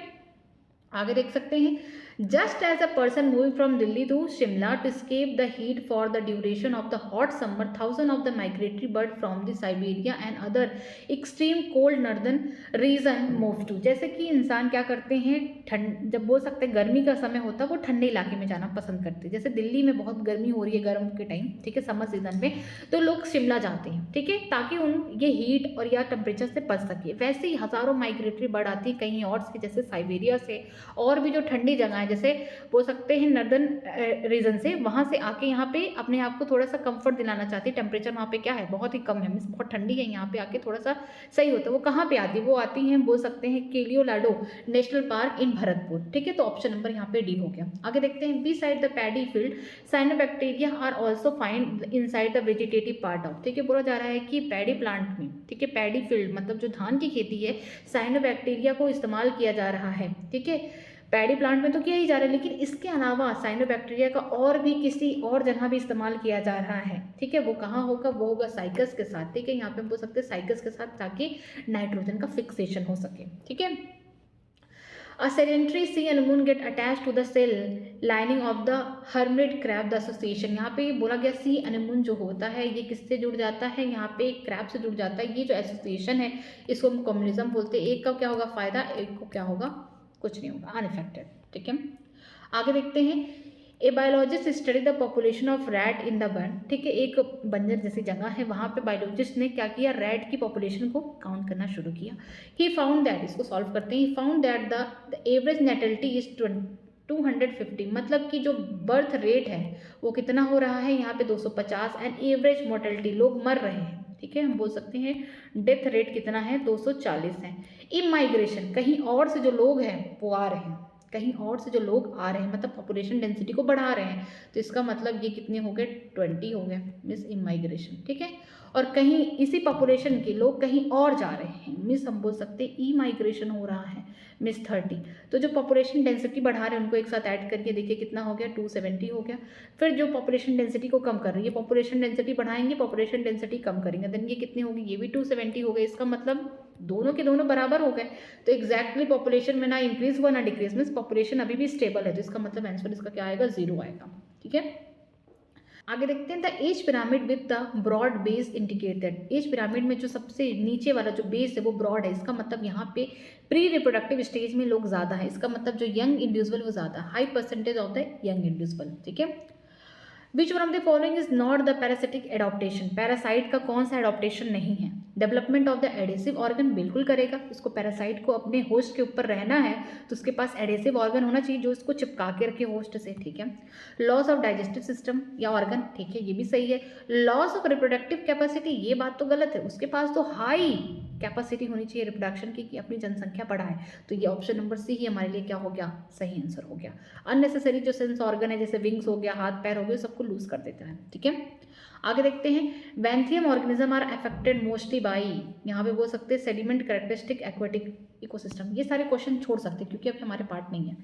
आगे देख सकते हैं, just as a person moving from Delhi to Shimla to escape the heat for the duration of the hot summer, thousands of the migratory birds from the Siberia and other extreme cold northern region move to। जैसे कि इंसान क्या करते हैं, ठंड जब बोल सकते हैं गर्मी का समय होता है वो ठंडे इलाके में जाना पसंद करते हैं, जैसे दिल्ली में बहुत गर्मी हो रही है गर्म के टाइम, ठीक है, समर सीजन में, तो लोग शिमला जाते हैं, ठीक है, ताकि उन ये हीट और या टेम्परेचर से बच सके। वैसे ही हज़ारों माइग्रेटरी बर्ड आती है कहीं और से, जैसे साइबेरिया से और भी जो ठंडी जगह है जैसे बोल सकते हैं नर्दर्न रीजन से, वहाँ से आके यहाँ पे अपने आप को थोड़ा सा कंफर्ट दिलाना चाहती है। टेम्परेचर वहाँ पे क्या है, बहुत ही कम है, मीन्स बहुत ठंडी है, यहाँ पे आके थोड़ा सा सही होता है। वो कहाँ पे आती है, वो आती हैं बोल सकते हैं केलियोलाडो नेशनल पार्क इन भरतपुर, ठीक है। तो ऑप्शन नंबर यहाँ पे डी हो गया। आगे देखते हैं, beside the paddy field cyanobacteria are also find inside the vegetative part of, ठीक है, बोला जा रहा है कि पैडी प्लांट में, ठीक है, पैडी फील्ड मतलब जो धान की खेती है, साइनोबैक्टीरिया को इस्तेमाल किया जा रहा है, ठीक है, पैडी प्लांट में तो किया ही जा रहा है, लेकिन इसके अलावा साइनोबैक्टीरिया का और भी किसी और जगह भी इस्तेमाल किया जा रहा है, ठीक है। वो कहाँ होगा, वो होगा साइकस के साथ, ठीक है, यहाँ पे हम बोल सकते हैं साइकस के साथ, ताकि नाइट्रोजन का फिक्सेशन हो सके, ठीक है। A sedentary sea anemone get attached to the cell lining of the hermit crab the association। यहाँ पे बोला गया सी अनेमोन जो होता है ये किससे जुड़ जाता है, यहाँ पे क्रैब से जुड़ जाता है। ये जो एसोसिएशन है इसको हम कम्युनिज्म बोलते हैं। एक का क्या होगा फायदा, एक को क्या होगा, कुछ नहीं होगा, अनइफेक्टेड, ठीक है। आगे देखते हैं, a biologist study the population of rat in the barn, ठीक है, एक बंजर जैसी जगह है वहाँ पे बायोलॉजिस्ट ने क्या किया, रैट की पॉपुलेशन को काउंट करना शुरू किया। ही फाउंड दैट, इसको सॉल्व करते हैं, he found that the average natality is 250, मतलब कि जो बर्थ रेट है वो कितना हो रहा है यहाँ पे 250 एंड एवरेज मोर्टेलिटी, लोग मर रहे हैं, ठीक है, हम बोल सकते हैं डेथ रेट कितना है 240 है। इमाइग्रेशन, कहीं और से जो लोग हैं वो आ रहे हैं, कहीं और से जो लोग आ रहे हैं मतलब पॉपुलेशन डेंसिटी को बढ़ा रहे हैं, तो इसका मतलब ये कितने हो गए 20 हो गए, मिस इमाइग्रेशन, ठीक है। और कहीं इसी पॉपुलेशन के लोग कहीं और जा रहे हैं, मिस हम बोल सकते हैं ई माइग्रेशन हो रहा है, मिस 30। तो जो पॉपुलेशन डेंसिटी बढ़ा रहे हैं उनको एक साथ ऐड करके देखिए कितना हो गया 270 हो गया। फिर जो पॉपुलेशन डेंसिटी को कम कर रही है, पॉपुलेशन डेंसिटी बढ़ाएंगे, पॉपुलेशन डेंसिटी कम करेंगे, देन ये कितनी होगी, ये भी 270 हो गए। इसका मतलब दोनों के दोनों बराबर हो गए, तो एग्जैक्टली पॉपुलेशन में ना इंक्रीज हुआ ना डिक्रीज, मीन्स पॉपुलेशन अभी भी स्टेबल है, तो इसका मतलब आंसर इसका क्या आएगा 0 आएगा, ठीक है। आगे देखते हैं the age pyramid with the broad base indicated. Age pyramid में जो सबसे नीचे वाला जो बेस है वो ब्रॉड है, इसका मतलब यहाँ पे प्री रिप्रोडक्टिव स्टेज में लोग ज़्यादा है, इसका मतलब जो यंग इंडिविजुअल वो ज़्यादा, high percentage of the young individual, ठीक है। विच one of the following is not the parasitic adaptation, parasite का कौन सा एडॉप्टेशन नहीं है। Development of the adhesive organ, बिल्कुल करेगा, इसको पैरासाइट को अपने होस्ट के ऊपर रहना है तो उसके पास एडेसिव ऑर्गन होना चाहिए जो इसको चिपका के रखे होस्ट से, ठीक है। लॉस ऑफ डाइजेस्टिव सिस्टम या ऑर्गन, ठीक है, ये भी सही है। लॉस ऑफ रिप्रोडक्टिव कैपेसिटी, ये बात तो गलत है, उसके पास तो हाई कैपेसिटी होनी चाहिए रिप्रोडक्शन की कि अपनी जनसंख्या बढ़ाए, तो ये ऑप्शन नंबर सी ही हमारे लिए क्या हो गया, सही आंसर हो गया। अननेसेसरी जो सेंस ऑर्गन है जैसे विंग्स हो गया, हाथ पैर हो गए, सबको लूज कर देता है, ठीक है। आगे देखते हैं benthic organism are affected mostly by, यहाँ पे बोल सकते हैं सेडिमेंट कैरेक्टरिस्टिक एक्वेटिक इकोसिस्टम, ये सारे क्वेश्चन छोड़ सकते हैं क्योंकि अब हमारे पार्ट नहीं है।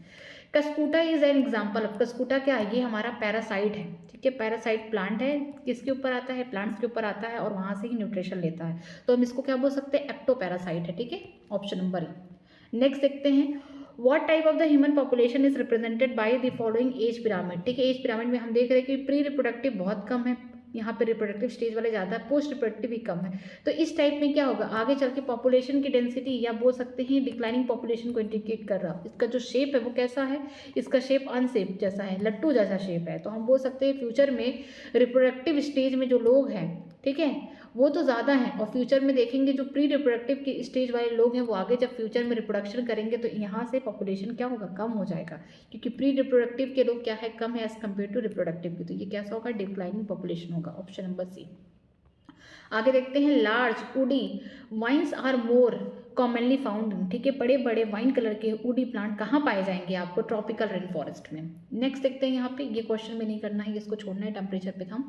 कस्कूटा इज एन एग्जाम्पल ऑफ, कस्कूटा क्या है, ये हमारा पैरासाइट है, ठीक है, पैरासाइट प्लांट है, किसके ऊपर आता है, प्लांट्स के ऊपर आता है और वहाँ से ही न्यूट्रिशन लेता है, तो हम इसको क्या बोल सकते हैं, एक्टोपैरासाइट है, ठीक है, ऑप्शन नंबर ए। नेक्स्ट देखते हैं what type of the human population is represented by the following age pyramid, ठीक है। एज पिरामिड में हम देख रहे हैं कि प्री रिप्रोडक्टिव बहुत कम है, यहाँ पे रिप्रोडक्टिव स्टेज वाले ज़्यादा है, पोस्ट रिप्रोडक्टिव भी कम है, तो इस टाइप में क्या होगा, आगे चल के पॉपुलेशन की डेंसिटी या बोल सकते हैं डिक्लाइनिंग पॉपुलेशन को इंडिकेट कर रहा। इसका जो शेप है वो कैसा है, इसका शेप अनशेप जैसा है, लट्टू जैसा शेप है, तो हम बोल सकते हैं फ्यूचर में रिप्रोडक्टिव स्टेज में जो लोग हैं, ठीक है, वो तो ज़्यादा हैं, और फ्यूचर में देखेंगे जो प्री रिप्रोडक्टिव की स्टेज वाले लोग हैं वो आगे जब फ्यूचर में रिप्रोडक्शन करेंगे तो यहाँ से पॉपुलेशन क्या होगा, कम हो जाएगा, क्योंकि प्री रिप्रोडक्टिव के लोग क्या है, कम है एज कम्पेयर टू रिप्रोडक्टिव के, तो ये कैसा होगा, डिक्लाइनिंग पॉपुलेशन होगा, ऑप्शन नंबर सी। आगे देखते हैं large woody vines are more commonly found, ठीक है, बड़े बड़े वाइन कलर के वुडी प्लांट कहाँ पाए जाएंगे आपको, ट्रॉपिकल रेन फॉरेस्ट में। नेक्स्ट देखते हैं यहाँ पे, ये क्वेश्चन में नहीं करना है, इसको छोड़ना है, टेम्परेचर पे था।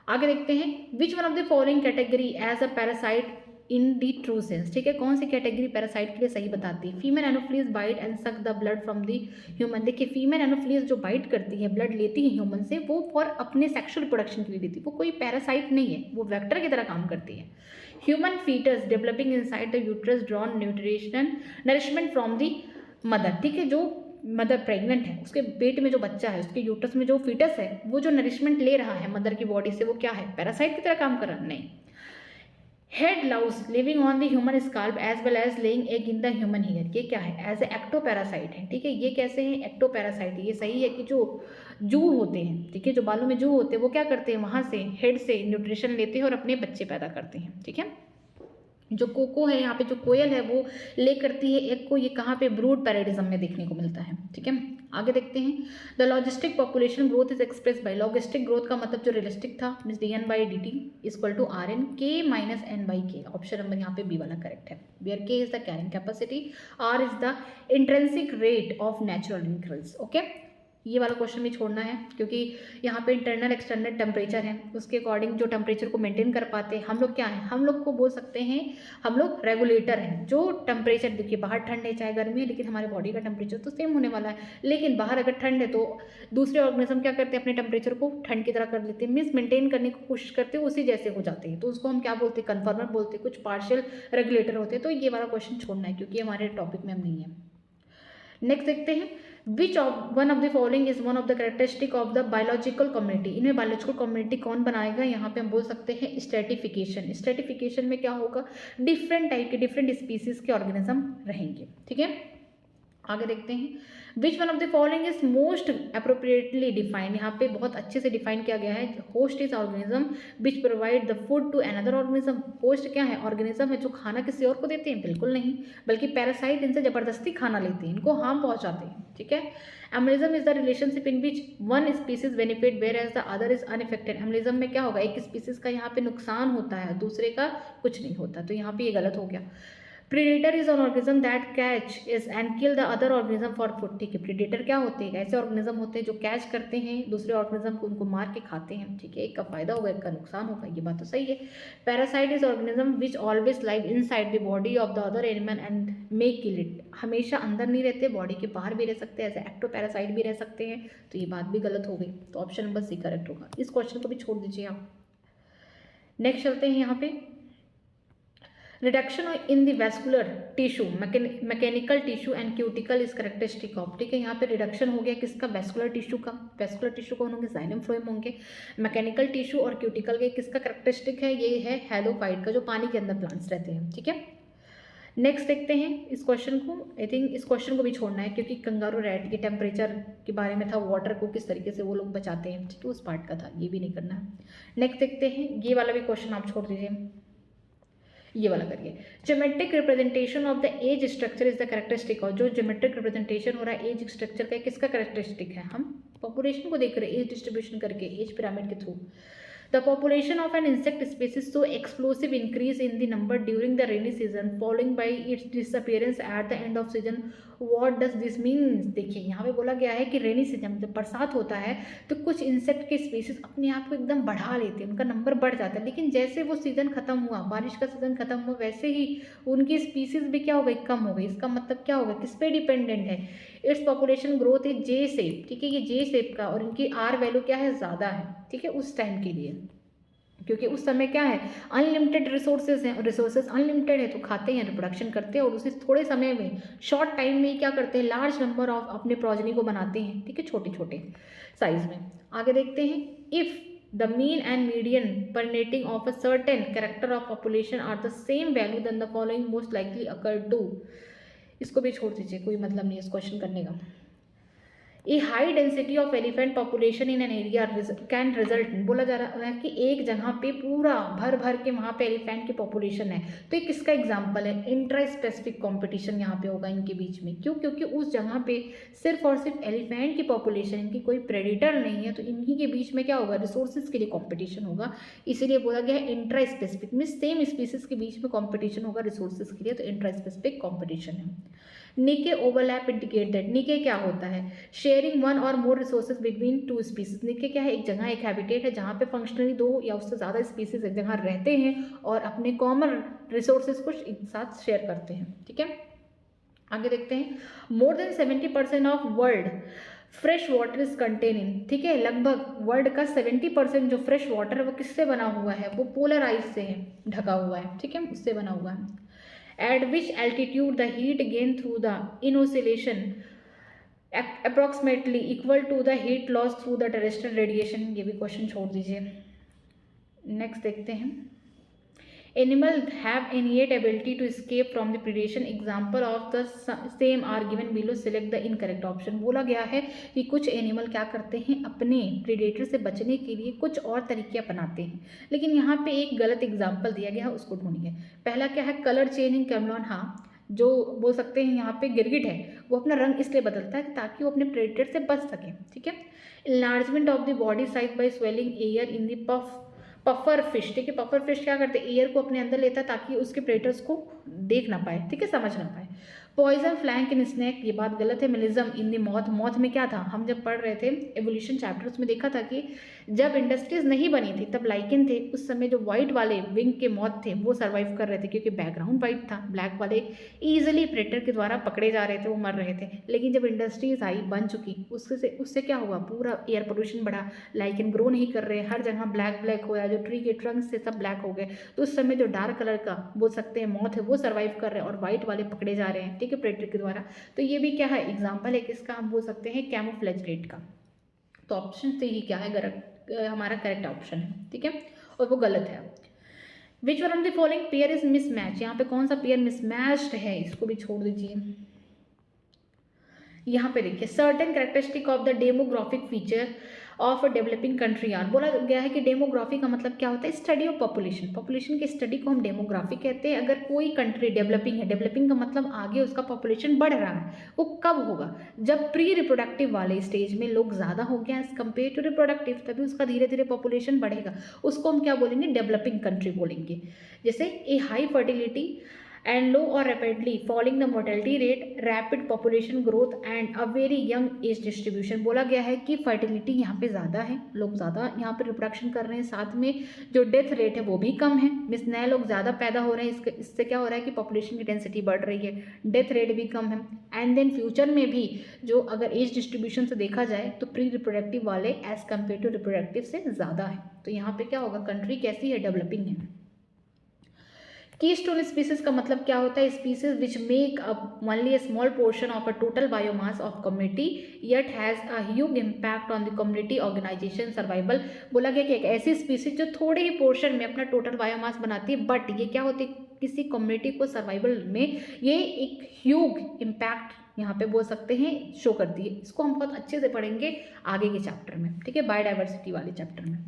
आगे देखते हैं which one of the following category as a parasite in the true sense, ठीक है, कौन सी कैटेगरी पैरासाइट के लिए सही बताती है। Female Anopheles bite and suck the blood from the human, देखिए फीमेल एनोफ्लीज जो बाइट करती है, ब्लड लेती है ह्यूमन से, वो फॉर अपने सेक्सुअल प्रोडक्शन के लिए लेती है, वो कोई पैरासाइट नहीं है, वो वेक्टर की तरह काम करती है। Human foetus developing inside the uterus drawn nutrition nourishment from the mother, ठीक है, जो मदर प्रेग्नेंट है उसके पेट में जो बच्चा है, उसके यूट्रस में जो फीटस है, वो जो नरिशमेंट ले रहा है मदर की बॉडी से, वो क्या है, पैरासाइट की तरह काम कर रहा है, नहीं। Head louse living on the human scalp as well as laying egg in the human hair, ये क्या है, एज ए एक्टोपैरासाइट है, ठीक है, ये कैसे है, एक्टोपैरासाइट है, ये सही है कि जो जू होते हैं, ठीक है, जो बालों में जू होते हैं वो क्या करते हैं, वहाँ से हेड से न्यूट्रिशन लेते हैं और अपने बच्चे पैदा करते हैं, ठीक है। जो कोको है, यहाँ पे जो कोयल है वो ले करती है एग को, ये कहाँ पे, ब्रूड पैराडिज्म में देखने को मिलता है, ठीक है। आगे देखते हैं the logistic population growth is express by, logistic growth का मतलब जो रियलिस्टिक था means dn/dt equal to rn k minus n/k, option number यहाँ पे बी वाला करेक्ट है, where k is the carrying capacity, r is the intrinsic rate of natural increase, okay. ये वाला क्वेश्चन भी छोड़ना है क्योंकि यहाँ पे इंटरनल एक्सटर्नल टेम्परेचर है, उसके अकॉर्डिंग जो टेम्परेचर को मेंटेन कर पाते हैं हम लोग, क्या है, हम लोग को बोल सकते हैं हम लोग रेगुलेटर हैं, जो टेम्परेचर देखिए बाहर ठंड है चाहे गर्मी है, लेकिन हमारे बॉडी का टेम्परेचर तो सेम होने वाला है, लेकिन बाहर अगर ठंड है तो दूसरे ऑर्गेनिज्म क्या करते हैं, अपने टेम्परेचर को ठंड की तरह कर लेते हैं, मीन्स मेंटेन करने की कोशिश करते हैं, उसी जैसे हो जाते हैं, तो उसको हम क्या बोलते हैं, कन्फर्मर बोलते हैं, कुछ पार्शियल रेगुलेटर होते हैं, तो ये वाला क्वेश्चन छोड़ना है क्योंकि हमारे टॉपिक में हम नहीं है। नेक्स्ट देखते हैं which of one of the following is one of the characteristic of the biological community, इनमें बायोलॉजिकल कम्युनिटी कौन बनाएगा, यहाँ पे हम बोल सकते हैं स्ट्रेटिफिकेशन। स्ट्रेटिफिकेशन में क्या होगा, डिफरेंट टाइप के डिफरेंट स्पीसीज के ऑर्गेनिज्म रहेंगे, ठीक है। आगे देखते हैं, which one of the following is most appropriately defined, यहाँ पे बहुत अच्छे से डिफाइन किया गया है। Host is organism which provide the food to another organism. Host क्या है? ऑर्गेनिज्म है जो खाना किसी और को देते हैं? बिल्कुल नहीं, बल्कि पैरासाइट इनसे जबरदस्ती खाना लेते हैं, इनको हार्म पहुंचाते हैं, ठीक है। Amensalism is the relationship in which one species benefit whereas the other is unaffected. Amensalism में क्या होगा? एक स्पीसीज का यहाँ पे नुकसान होता है, दूसरे का कुछ नहीं होता, तो यहाँ पे ये गलत हो गया। Predator is on organism that catch is and kill the other organism for food, ठीक है। प्रीडेटर क्या होते हैं? ऐसे ऑर्गेनिज्म होते हैं जो कैच करते हैं दूसरे ऑर्गेनिज्म को, उनको मार के खाते हैं, ठीक है। एक का फायदा होगा, एक का नुकसान होगा, ये बात तो सही है। Parasite is organism which always live inside the body of the other animal and may kill it. हमेशा अंदर नहीं रहते, बॉडी के बाहर भी रह सकते हैं, ऐसे एक्टो पैरासाइट भी रह सकते हैं, तो ये बात भी गलत हो गई, तो ऑप्शन नंबर सी करेक्ट होगा। इस क्वेश्चन को भी छोड़ दीजिए आप। नेक्स्ट चलते हैं यहाँ पे, reduction in the vascular tissue, mechanical tissue and cuticle is characteristic of, ठीक है। यहाँ पे रिडक्शन हो गया किसका? वैस्कुलर टिश्यू का। वैस्कुलर टिश्यू कौन होंगे? जाइलम फ्लोएम होंगे। मैकेनिकल टिश्यू और क्यूटिकल के किसका कैरेक्टरिस्टिक है? ये है हैलोफाइट का, जो पानी के अंदर प्लांट्स रहते हैं, ठीक है। नेक्स्ट देखते हैं इस क्वेश्चन को। आई थिंक इस क्वेश्चन को भी छोड़ना है, क्योंकि कंगारू रैट के टेम्परेचर के बारे में था, वाटर को किस तरीके से वो लोग बचाते हैं, ठीक है, उस पार्ट का था, ये भी नहीं करना है। नेक्स्ट देखते हैं, ये वाला भी क्वेश्चन आप छोड़ दीजिए, ये वाला करिए। Geometric representation of the age structure is the characteristic of, जो ज्योमेट्रिक रिप्रेजेंटेशन हो रहा है एज स्ट्रक्चर का, किसका कैरेक्टरिस्टिक है? हम पॉपुलेशन को देख रहे हैं एज डिस्ट्रीब्यूशन करके, एज पिरामिड के through. The population of an insect species so explosive increase in the number during the rainy season following by its disappearance at the end of season. What does this mean? देखिए यहाँ पे बोला गया है कि rainy season जब बरसात होता है तो कुछ इंसेक्ट के स्पीसीज अपने आप को एकदम बढ़ा लेते हैं, उनका नंबर बढ़ जाता है, लेकिन जैसे वो सीजन खत्म हुआ, बारिश का सीजन खत्म हुआ, वैसे ही उनकी स्पीसीज भी क्या हो गई? कम हो गई। इसका मतलब क्या होगा? किस पे डिपेंडेंट है? Its population growth is J shape, ठीक है, ये जे शेप का, और इनकी आर वैल्यू क्या है? ज़्यादा है, ठीक है, उस टाइम के लिए, क्योंकि उस समय क्या है? अनलिमिटेड रिसोर्सेज हैं, रिसोर्सेज अनलिमिटेड है, तो खाते हैं, रिप्रोडक्शन करते हैं, और उसी थोड़े समय में, शॉर्ट टाइम में क्या करते हैं? लार्ज नंबर ऑफ अपने प्रोजनी को बनाते हैं, ठीक है, छोटे छोटे साइज में। आगे देखते हैं, if the mean and median pertaining of a certain character of population are the same value then the following most likely occur to. इसको भी छोड़ दीजिए, कोई मतलब नहीं है इस क्वेश्चन करने का। A high density of elephant population in an area can result, बोला जा रहा है कि एक जगह पे पूरा भर भर के वहाँ पे एलिफेंट की पॉपुलेशन है, तो ये किसका एग्जाम्पल है? इंट्रा स्पेसिफिक कॉम्पिटिशन यहाँ पे होगा इनके बीच में। क्यों? क्योंकि उस जगह पे सिर्फ और सिर्फ एलिफेंट की पॉपुलेशन, इनकी कोई प्रेडिटर नहीं है, तो इन्हीं के बीच में क्या होगा? रिसोर्सेज के लिए कॉम्पिटिशन होगा, इसीलिए बोला गया है intra specific, mean same species के बीच में कॉम्पिटिशन होगा रिसोर्सेज के लिए, तो इंट्रा स्पेसिफिक कॉम्पिटिशन है। निके ओवरलैप इंडिकेट दैट, निके क्या होता है? शेयरिंग वन और more resources between two species. निके क्या है? एक जगह, एक हैबिटेट है जहाँ पे फंक्शनली दो या उससे ज़्यादा स्पीसीज एक जगह रहते हैं और अपने कॉमन रिसोर्सेज को एक साथ शेयर करते हैं, ठीक है। आगे देखते हैं, more than 70% of world fresh water is contain in, ठीक है, लगभग वर्ल्ड का 70% जो फ्रेश वाटर है वो किससे बना हुआ है? वो पोलर आइस से है, ढका हुआ है, ठीक है, उससे बना हुआ है। At which altitude the heat gain through the inoculation approximately equal to the heat loss through the terrestrial radiation। ये भी क्वेश्चन छोड़ दीजिए। नेक्स्ट देखते हैं, animal have innate ability to escape from the predation, example of the same are given below, select the incorrect option। बोला गया है कि कुछ एनिमल क्या करते हैं? अपने प्रीडेटर से बचने के लिए कुछ और तरीके अपनाते हैं, लेकिन यहाँ पे एक गलत एग्जाम्पल दिया गया है, उसको ढूंढिए। पहला क्या है? कलर चेंजिंग कैमलॉन, हाँ, जो बोल सकते हैं यहाँ पे गिरगिट है, वो अपना रंग इसलिए बदलता है ताकि वो अपने प्रेडेटर से बच सके, ठीक है। Enlargement of the body size by swelling air in the puffer fish, ठीक है, पफर फिश क्या करते हैं? एयर को अपने अंदर लेता है ताकि उसके प्रेडेटर्स को देख ना पाए, ठीक है, समझ ना पाए। पॉइजन फ्लैंक इन स्नैक, ये बात गलत है। मिलिज्म इन द मॉथ, मॉथ में क्या था? हम जब पढ़ रहे थे एवोल्यूशन चैप्टर्स में देखा था कि जब इंडस्ट्रीज नहीं बनी थी तब लाइकेन थे, उस समय जो वाइट वाले विंग के मॉथ थे वो सर्वाइव कर रहे थे क्योंकि बैकग्राउंड वाइट था, ब्लैक वाले ईजिली प्रेडेटर के द्वारा पकड़े जा रहे थे, वो मर रहे थे। लेकिन जब इंडस्ट्रीज आई, बन चुकी, उससे क्या हुआ? पूरा एयर पोल्यूशन बढ़ा, लाइकेन ग्रो नहीं कर रहे, हर जगह ब्लैक ब्लैक हो, जो ट्री के ट्रंक से सब ब्लैक हो गए, तो उस समय जो डार्क कलर का बोल सकते हैं मॉथ है वो सर्वाइव कर रहे हैं और वाइट वाले पकड़े जा रहे हैं, ठीक है, प्रेडेटर के द्वारा। तो ये भी क्या है? एग्जाम्पल है किसका? हम बोल सकते हैं कैमोफ्लेज रेट का। तो ऑप्शन से ही क्या है? हमारा करेक्ट ऑप्शन है, ठीक है, और वो गलत है। विच one of the following pair is mismatch, यहाँ पे कौन सा पेयर मिसमैच्ड है? इसको भी छोड़ दीजिए। यहाँ पे देखिए certain characteristic of the demographic feature of a developing country are, बोला गया है कि डेमोग्राफी का मतलब क्या होता है, स्टडी ऑफ पॉपुलेशन, पॉपुलेशन की स्टडी को हम डेमोग्राफी कहते हैं। अगर कोई कंट्री डेवलपिंग है, डेवलपिंग का मतलब आगे उसका पॉपुलेशन बढ़ रहा है, वो कब होगा, जब प्री रिप्रोडक्टिव वाले स्टेज में लोग ज़्यादा हो गए एज कम्पेयर टू रिप्रोडक्टिव, तभी उसका धीरे धीरे पॉपुलेशन बढ़ेगा, उसको हम क्या बोलेंगे, डेवलपिंग कंट्री बोलेंगे। जैसे a high fertility and low or rapidly falling the mortality rate, rapid population growth and a very young age distribution, बोला गया है कि फर्टिलिटी यहाँ पे ज़्यादा है, लोग ज़्यादा यहाँ पे रिप्रोडक्शन कर रहे हैं, साथ में जो डेथ रेट है वो भी कम है, मीन्स नए लोग ज़्यादा पैदा हो रहे हैं, इससे क्या हो रहा है कि पॉपुलेशन की डेंसिटी बढ़ रही है, डेथ रेट भी कम है। एंड देन फ्यूचर में भी जो अगर एज डिस्ट्रीब्यूशन से देखा जाए तो प्री रिप्रोडक्टिव वाले एज कम्पेयर टू रिप्रोडक्टिव से ज़्यादा है, तो यहाँ पे क्या होगा, कंट्री कैसी है, डेवलपिंग है। कीस्टोन स्पीसीज का मतलब क्या होता है, species which make up only a small portion of a total biomass of community yet has a huge impact on the community organisation survival, बोला गया कि एक ऐसी स्पीसीज जो थोड़े ही पोर्शन में अपना टोटल बायोमास बनाती है, बट ये क्या होती है, किसी कम्युनिटी को सर्वाइवल में ये एक ह्यूज इम्पैक्ट यहाँ पे बोल सकते हैं शो करती है। इसको हम बहुत अच्छे से पढ़ेंगे आगे के चैप्टर में, ठीक है, बायोडाइवर्सिटी वाले चैप्टर में।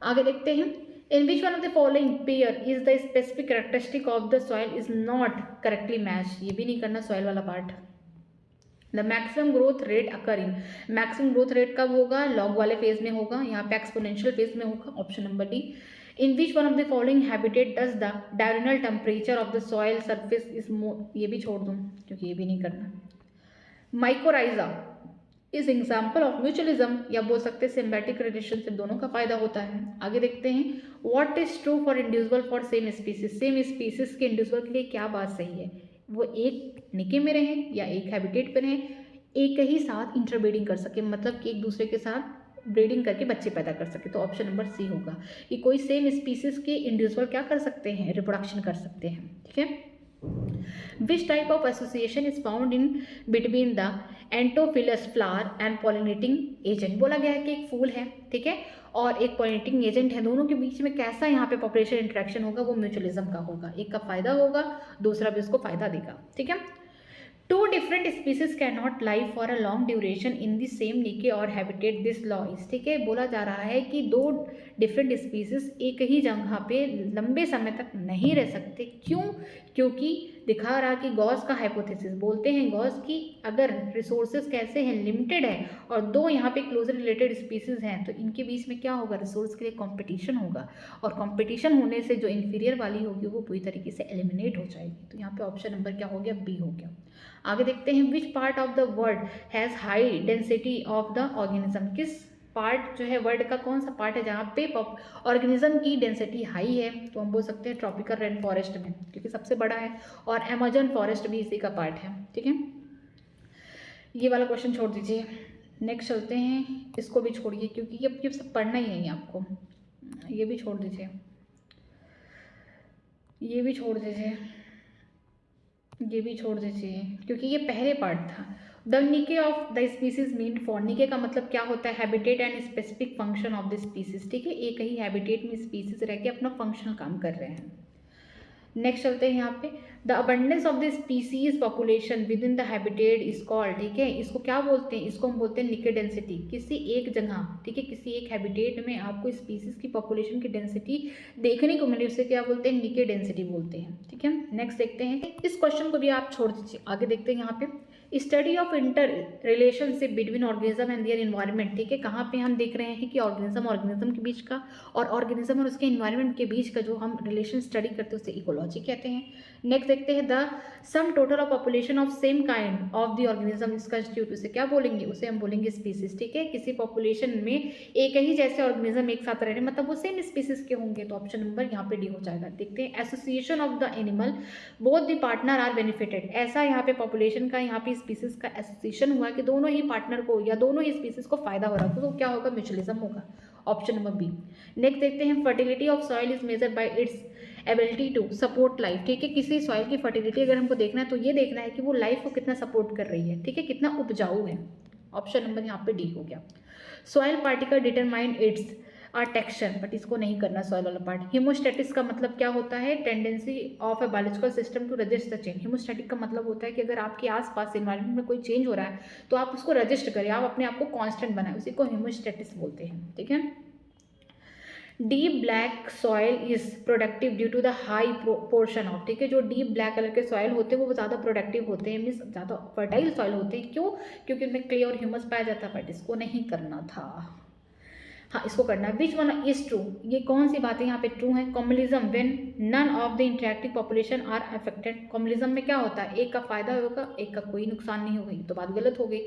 आगे देखते हैं, in which one of the following pair is the specific characteristic of the soil is not correctly matched, ये भी नहीं करना soil वाला part. the maximum growth rate occur in, maximum growth rate कब होगा, log वाले फेज में होगा, यहाँ पे exponential फेज में होगा, option number D. in which one of the following habitat does the diurnal temperature of the soil surface is more, ये भी छोड़ दूँ क्योंकि ये भी नहीं करना। mycorrhiza इस एग्जाम्पल ऑफ म्यूचुअलिज्म, या बोल सकते हैं सिम्बायोटिक रिलेशनशिप, दोनों का फायदा होता है। आगे देखते हैं, what is true for individual for same species, same species के इंडिविजुअल के लिए क्या बात सही है, वो एक निके में रहें या एक हैबिटेट पर रहें, एक ही साथ इंटरब्रीडिंग कर सके, मतलब कि एक दूसरे के साथ ब्रीडिंग करके बच्चे पैदा कर सके, तो ऑप्शन नंबर सी होगा कि कोई सेम स्पीसीज के इंडिविजुअल क्या कर सकते हैं, रिप्रोडक्शन कर सकते हैं, ठीक है। Which type of association is found in between the entomophilous flower and pollinating agent, बोला गया है कि एक फूल है, ठीक है, और एक पॉलिनेटिंग एजेंट है, दोनों के बीच में कैसा यहाँ पे पॉपुलेशन इंटरेक्शन होगा, वो म्यूचुअलिज्म का होगा, एक का फायदा होगा, दूसरा भी उसको फायदा देगा, ठीक है। Two different species can not live for a long duration in the same niche और हैबिटेट, दिस लॉ इज, ठीक है, बोला जा रहा है कि दो डिफरेंट स्पीसीज एक ही जगह पे लंबे समय तक नहीं रह सकते, क्यों, क्योंकि दिखा रहा कि गॉस का हाइपोथेसिस, बोलते हैं गॉस की अगर रिसोर्सेज कैसे हैं, लिमिटेड है, और दो यहाँ पे क्लोजली रिलेटेड स्पीसीज हैं, तो इनके बीच में क्या होगा, रिसोर्स के लिए कंपटीशन होगा, और कंपटीशन होने से जो इन्फीरियर वाली होगी वो पूरी तरीके से एलिमिनेट हो जाएगी, तो यहाँ पे ऑप्शन नंबर क्या हो गया, बी हो गया। आगे देखते हैं, which part of the world has high density of the organism, किस पार्ट जो है वर्ल्ड का कौन सा पार्ट है जहाँ पे ऑर्गेनिज्म की डेंसिटी हाई है, तो हम बोल सकते हैं ट्रॉपिकल रेन फॉरेस्ट में, क्योंकि सबसे बड़ा है, और अमेजन फॉरेस्ट भी इसी का पार्ट है, ठीक है। ये वाला क्वेश्चन छोड़ दीजिए, नेक्स्ट चलते हैं, इसको भी छोड़िए क्योंकि ये सब पढ़ना ही नहीं है आपको, ये भी छोड़ दीजिए, ये भी छोड़ दीजिए, ये भी छोड़ दीजिए क्योंकि ये पहले पार्ट था। द निके of the species mean for, निके का मतलब क्या होता है, habitat and specific function of the species, ठीक है, एक ही हैबिटेट में स्पीसीज रह के अपना फंक्शनल काम कर रहे हैं। नेक्स्ट चलते हैं यहाँ पे, the abundance of the species population with in the habitat is called, ठीक है, इसको क्या बोलते हैं, इसको हम बोलते हैं निके डेंसिटी, किसी एक जगह, ठीक है, किसी एक हैबिटेट में आपको स्पीसीज की पॉपुलेशन की डेंसिटी देखने को मिले, उसे क्या बोलते हैं, निके डेंसिटी बोलते हैं, ठीक है। नेक्स्ट देखते हैं, इस क्वेश्चन को भी आप छोड़ दीजिए, आगे देखते हैं यहाँ पे, study of inter relationship between organism and their environment, ठीक है, कहाँ पे हम देख रहे हैं कि ऑर्गेनिज्म के बीच का और ऑर्गेनिज्म और उसके इन्वायरमेंट के बीच का जो हम रिलेशन स्टडी करते हैं उसे इकोलॉजी कहते हैं। नेक्स्ट देखते हैं, the sum total of population of same kind of the organism is constitute, उसे क्या बोलेंगे, उसे हम बोलेंगे स्पीसीज, ठीक है, किसी पॉपुलेशन में एक ही जैसे ऑर्गेनिज्म एक साथ रह रहे मतलब वो सेम स्पीसीज के होंगे, तो ऑप्शन नंबर यहाँ पे डी हो जाएगा। देखते हैं, association of the animal both the partner are benefited, ऐसा यहाँ पे पॉपुलेशन का यहाँ पे स्पीसीज का एसोसिएशन हुआ कि दोनों ही पार्टनर को या दोनों ही स्पीसीज को फायदा हो रहा है, तो क्या होगा, म्यूचुअलिज्म होगा, ऑप्शन नंबर बी। नेक्स्ट देखते हैं, fertility of soil is measured by its ability to support life, ठीक है, किसी सॉइल की फर्टिलिटी अगर हमको देखना है तो ये देखना है कि वो लाइफ को कितना सपोर्ट कर रही है, ठीक है, कितना उपजाऊ है, ऑप्शन नंबर यहाँ पे डी हो गया। Soil particle determine its are texture, but इसको नहीं करना सॉइल वाला पार्ट। हीमोस्टेटिस का मतलब क्या होता है? Tendency of a biological system to resist the change. Homeostatic का मतलब होता है कि अगर आपके आसपास इन्वायरमेंट में कोई चेंज हो रहा है तो आप उसको रजिस्ट करें, आप अपने आप को कांस्टेंट बनाएं, उसी को हीमोस्टेटिस बोलते हैं। ठीक है। Deep black soil is productive due to the high portion of, ठीक है, जो डीप ब्लैक कलर के सॉइल होते हैं वो ज़्यादा प्रोडक्टिव होते हैं, मीन्स ज़्यादा फर्टाइल सॉइल होते हैं। क्यों? क्योंकि उनमें क्ले और ह्यूमस पाया जाता है, बट इसको नहीं करना था। हाँ, इसको करना है। विच वन इज ट्रू, ये कौन सी बातें यहाँ पे ट्रू है? Communalism when none of the interactive population are affected. Communalism में क्या होता है? एक का फायदा होगा, एक का कोई नुकसान नहीं होगा, ये तो बात गलत हो गई।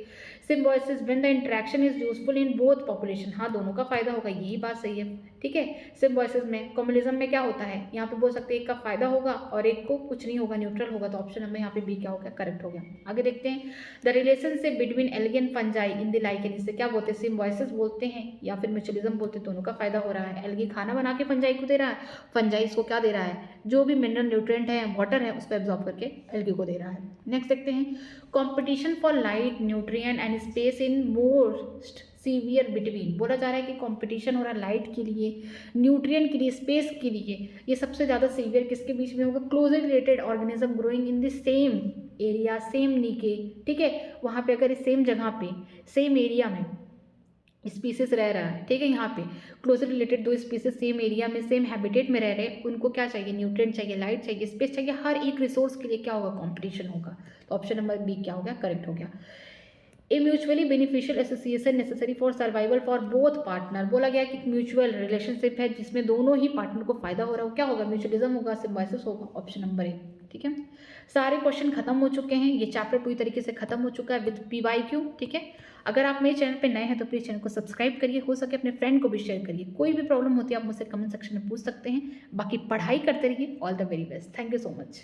Symbiosis when the interaction is useful in both population, हाँ दोनों का फायदा होगा, यही बात सही है। ठीक है। सिम्बायोसिस में, कम्युनलिज्म में क्या होता है? यहाँ पे बोल सकते हैं एक का फायदा होगा और एक को कुछ नहीं होगा, न्यूट्रल होगा, तो ऑप्शन नंबर यहाँ पे बी क्या हो गया? करेक्ट हो गया। आगे देखते हैं। The relationship between algae and fungi in the lichen, इसे क्या बोलते हैं? सिम्बायोसिस बोलते हैं या फिर म्यूचुअलिज्म बोलते हैं। दोनों का फायदा हो रहा है। एल्गी खाना बना के फंजाई को दे रहा है, फंजाई इसको क्या दे रहा है? जो भी मिनरल न्यूट्रिएंट है, वाटर है, उसको एब्जॉर्ब करके एल्गी को दे रहा है। नेक्स्ट देखते हैं। Competition for light, nutrient and space in most severe between, बोला जा रहा है कि कंपटीशन हो रहा है लाइट के लिए, न्यूट्रिएंट के लिए, स्पेस के लिए। ये सबसे ज़्यादा सीवियर किसके बीच में होगा? Closely related organism growing in the same area, same नीके, ठीक है, वहाँ पे अगर सेम जगह पे, सेम एरिया में स्पीसीज रह रहा है, ठीक है, यहाँ पे क्लोजली रिलेटेड दो स्पीसीज सेम एरिया में, सेम हैबिटेट में रह रहे हैं, उनको क्या चाहिए? न्यूट्रिएंट चाहिए, लाइट चाहिए, स्पेस चाहिए, हर एक रिसोर्स के लिए क्या होगा? कंपटीशन होगा। तो ऑप्शन नंबर बी क्या हो गया? करेक्ट हो गया। A mutually beneficial association necessary for survival for both partner, बोला गया कि म्यूचुअल रिलेशनशिप है जिसमें दोनों ही पार्टनर को फायदा हो रहा है, वो क्या होगा? म्यूचुअलिज्म होगा, सिम्बायोसिस होगा, ऑप्शन नंबर ए। ठीक है। सारे क्वेश्चन खत्म हो चुके हैं, ये चैप्टर पूरी तरीके से खत्म हो चुका है विद PYQ। ठीक है। अगर आप मेरे चैनल पे नए हैं तो प्लीज़ चैनल को सब्सक्राइब करिए, हो सके अपने फ्रेंड को भी शेयर करिए। कोई भी प्रॉब्लम होती है आप मुझसे कमेंट सेक्शन में पूछ सकते हैं। बाकी पढ़ाई करते रहिए। All the very best. Thank you so much.